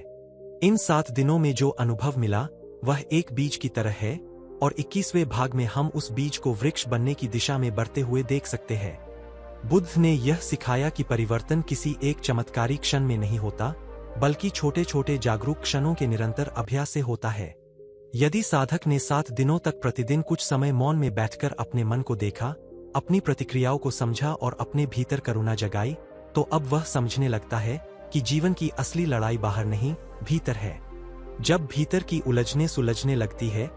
इन 7 दिनों में जो अनुभव मिला, वह एक बीज की तरह है, और 21वें भाग में हम उस बीज को वृक्ष बनने की दिशा में बढ़ते हुए देख सकते हैं। बुद्ध ने यह सिखाया कि परिवर्तन किसी एक चमत्कारी क्षण में नहीं होता, बल्कि छोटे छोटे जागरूक क्षणों के निरंतर अभ्यास से होता है। यदि साधक ने 7 दिनों तक प्रतिदिन कुछ समय मौन में बैठकर अपने मन को देखा, अपनी प्रतिक्रियाओं को समझा और अपने भीतर करुणा जगाई, तो अब वह समझने लगता है कि जीवन की असली लड़ाई बाहर नहीं, भीतर है। जब भीतर की उलझने सुलझने लगती है,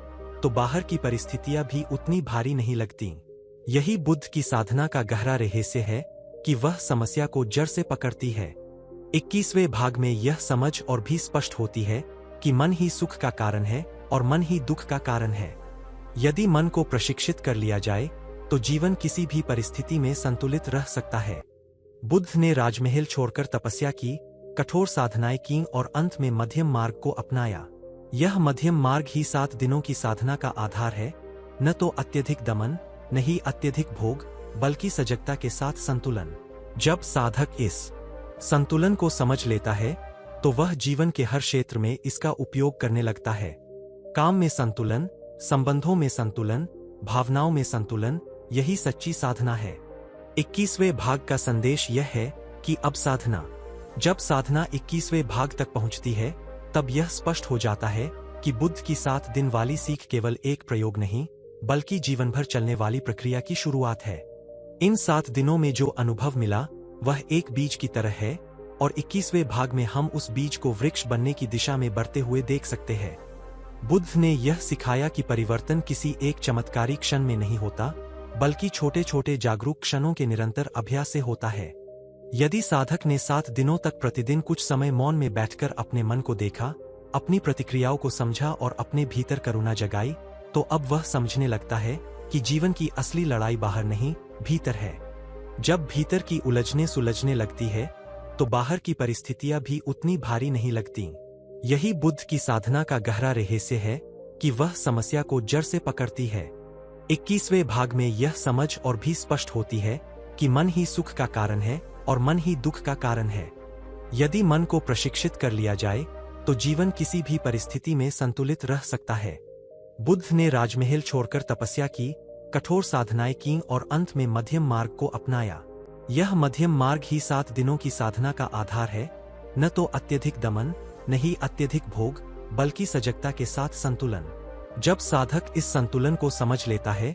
तो बाहर की परिस्थितियां भी उतनी भारी नहीं लगती। यही बुद्ध की साधना का गहरा रहस्य है कि वह समस्या को जड़ से पकड़ती है। 21वें भाग में यह समझ और भी स्पष्ट होती है कि मन ही सुख का कारण है और मन ही दुख का कारण है। यदि मन को प्रशिक्षित कर लिया जाए, तो जीवन किसी भी परिस्थिति में संतुलित रह सकता है। बुद्ध ने राजमहल छोड़कर तपस्या की, कठोर साधनाएं की और अंत में मध्यम मार्ग को अपनाया। यह मध्यम मार्ग ही 7 दिनों की साधना का आधार है, न तो अत्यधिक दमन, न ही अत्यधिक भोग, बल्कि सजगता के साथ संतुलन। जब साधक इस संतुलन को समझ लेता है, तो वह जीवन के हर क्षेत्र में इसका उपयोग करने लगता है। काम में संतुलन, संबंधों में संतुलन, भावनाओं में संतुलन, यही सच्ची साधना है। 21वें भाग का संदेश यह है कि अब साधना, जब साधना 21वें भाग तक पहुंचती है, तब यह स्पष्ट हो जाता है कि बुद्ध की 7 दिन वाली सीख केवल एक प्रयोग नहीं, बल्कि जीवन भर चलने वाली प्रक्रिया की शुरुआत है। इन 7 दिनों में जो अनुभव मिला, वह एक बीज की तरह है, और 21वें भाग में हम उस बीज को वृक्ष बनने की दिशा में बढ़ते हुए देख सकते हैं। बुद्ध ने यह सिखाया कि परिवर्तन किसी एक चमत्कारी क्षण में नहीं होता, बल्कि छोटे छोटे जागरूक क्षणों के निरंतर अभ्यास से होता है। यदि साधक ने 7 दिनों तक प्रतिदिन कुछ समय मौन में बैठकर अपने मन को देखा, अपनी प्रतिक्रियाओं को समझा और अपने भीतर करुणा जगाई, तो अब वह समझने लगता है कि जीवन की असली लड़ाई बाहर नहीं, भीतर है। जब भीतर की उलझने सुलझने लगती है, तो बाहर की परिस्थितियां भी उतनी भारी नहीं लगती। यही बुद्ध की साधना का गहरा रहस्य है कि वह समस्या को जड़ से पकड़ती है। 21वें भाग में यह समझ और भी स्पष्ट होती है कि मन ही सुख का कारण है और मन ही दुख का कारण है। यदि मन को प्रशिक्षित कर लिया जाए तो जीवन किसी भी परिस्थिति में संतुलित रह सकता है। बुद्ध ने राजमहल छोड़कर तपस्या की, कठोर साधनाएं की और अंत में मध्यम मार्ग को अपनाया। यह मध्यम मार्ग ही 7 दिनों की साधना का आधार है, न तो अत्यधिक दमन, न ही अत्यधिक भोग, बल्कि सजगता के साथ संतुलन। जब साधक इस संतुलन को समझ लेता है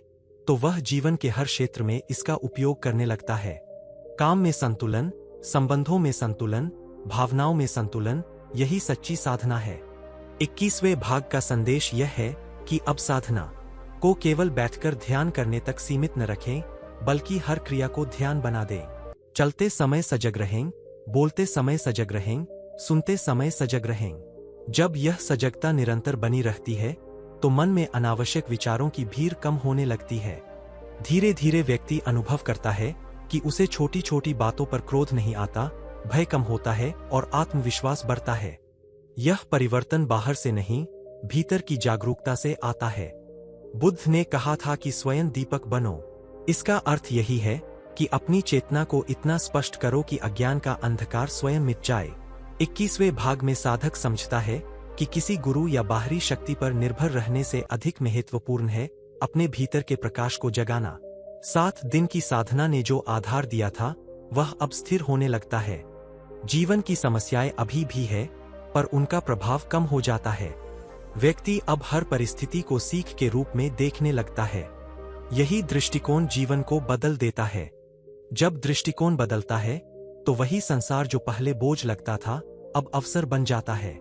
तो वह जीवन के हर क्षेत्र में इसका उपयोग करने लगता है। काम में संतुलन, संबंधों में संतुलन, भावनाओं में संतुलन, यही सच्ची साधना है। 21वें भाग का संदेश यह है कि अब साधना को केवल बैठकर ध्यान करने तक सीमित न रखें, बल्कि हर क्रिया को ध्यान बना दें। चलते समय सजग रहें, बोलते समय सजग रहें, सुनते समय सजग रहें। जब यह सजगता निरंतर बनी रहती है तो मन में अनावश्यक विचारों की भीड़ कम होने लगती है। धीरे धीरे व्यक्ति अनुभव करता है कि उसे छोटी छोटी बातों पर क्रोध नहीं आता, भय कम होता है और आत्मविश्वास बढ़ता है। यह परिवर्तन बाहर से नहीं, भीतर की जागरूकता से आता है। बुद्ध ने कहा था कि स्वयं दीपक बनो। इसका अर्थ यही है कि अपनी चेतना को इतना स्पष्ट करो कि अज्ञान का अंधकार स्वयं मिट जाए। 21वें भाग में साधक समझता है कि किसी गुरु या बाहरी शक्ति पर निर्भर रहने से अधिक महत्वपूर्ण है अपने भीतर के प्रकाश को जगाना। 7 दिन की साधना ने जो आधार दिया था वह अब स्थिर होने लगता है। जीवन की समस्याएं अभी भी है, पर उनका प्रभाव कम हो जाता है। व्यक्ति अब हर परिस्थिति को सीख के रूप में देखने लगता है। यही दृष्टिकोण जीवन को बदल देता है। जब दृष्टिकोण बदलता है तो वही संसार जो पहले बोझ लगता था अब अवसर बन जाता है।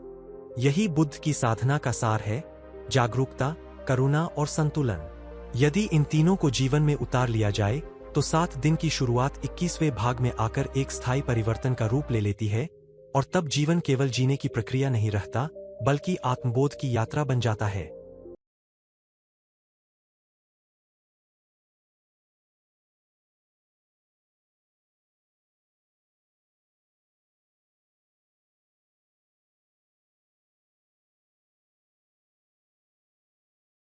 यही बुद्ध की साधना का सार है, जागरूकता, करुणा और संतुलन। यदि इन तीनों को जीवन में उतार लिया जाए तो 7 दिन की शुरुआत 21वें भाग में आकर एक स्थायी परिवर्तन का रूप ले लेती है, और तब जीवन केवल जीने की प्रक्रिया नहीं रहता, बल्कि आत्मबोध की यात्रा बन जाता है।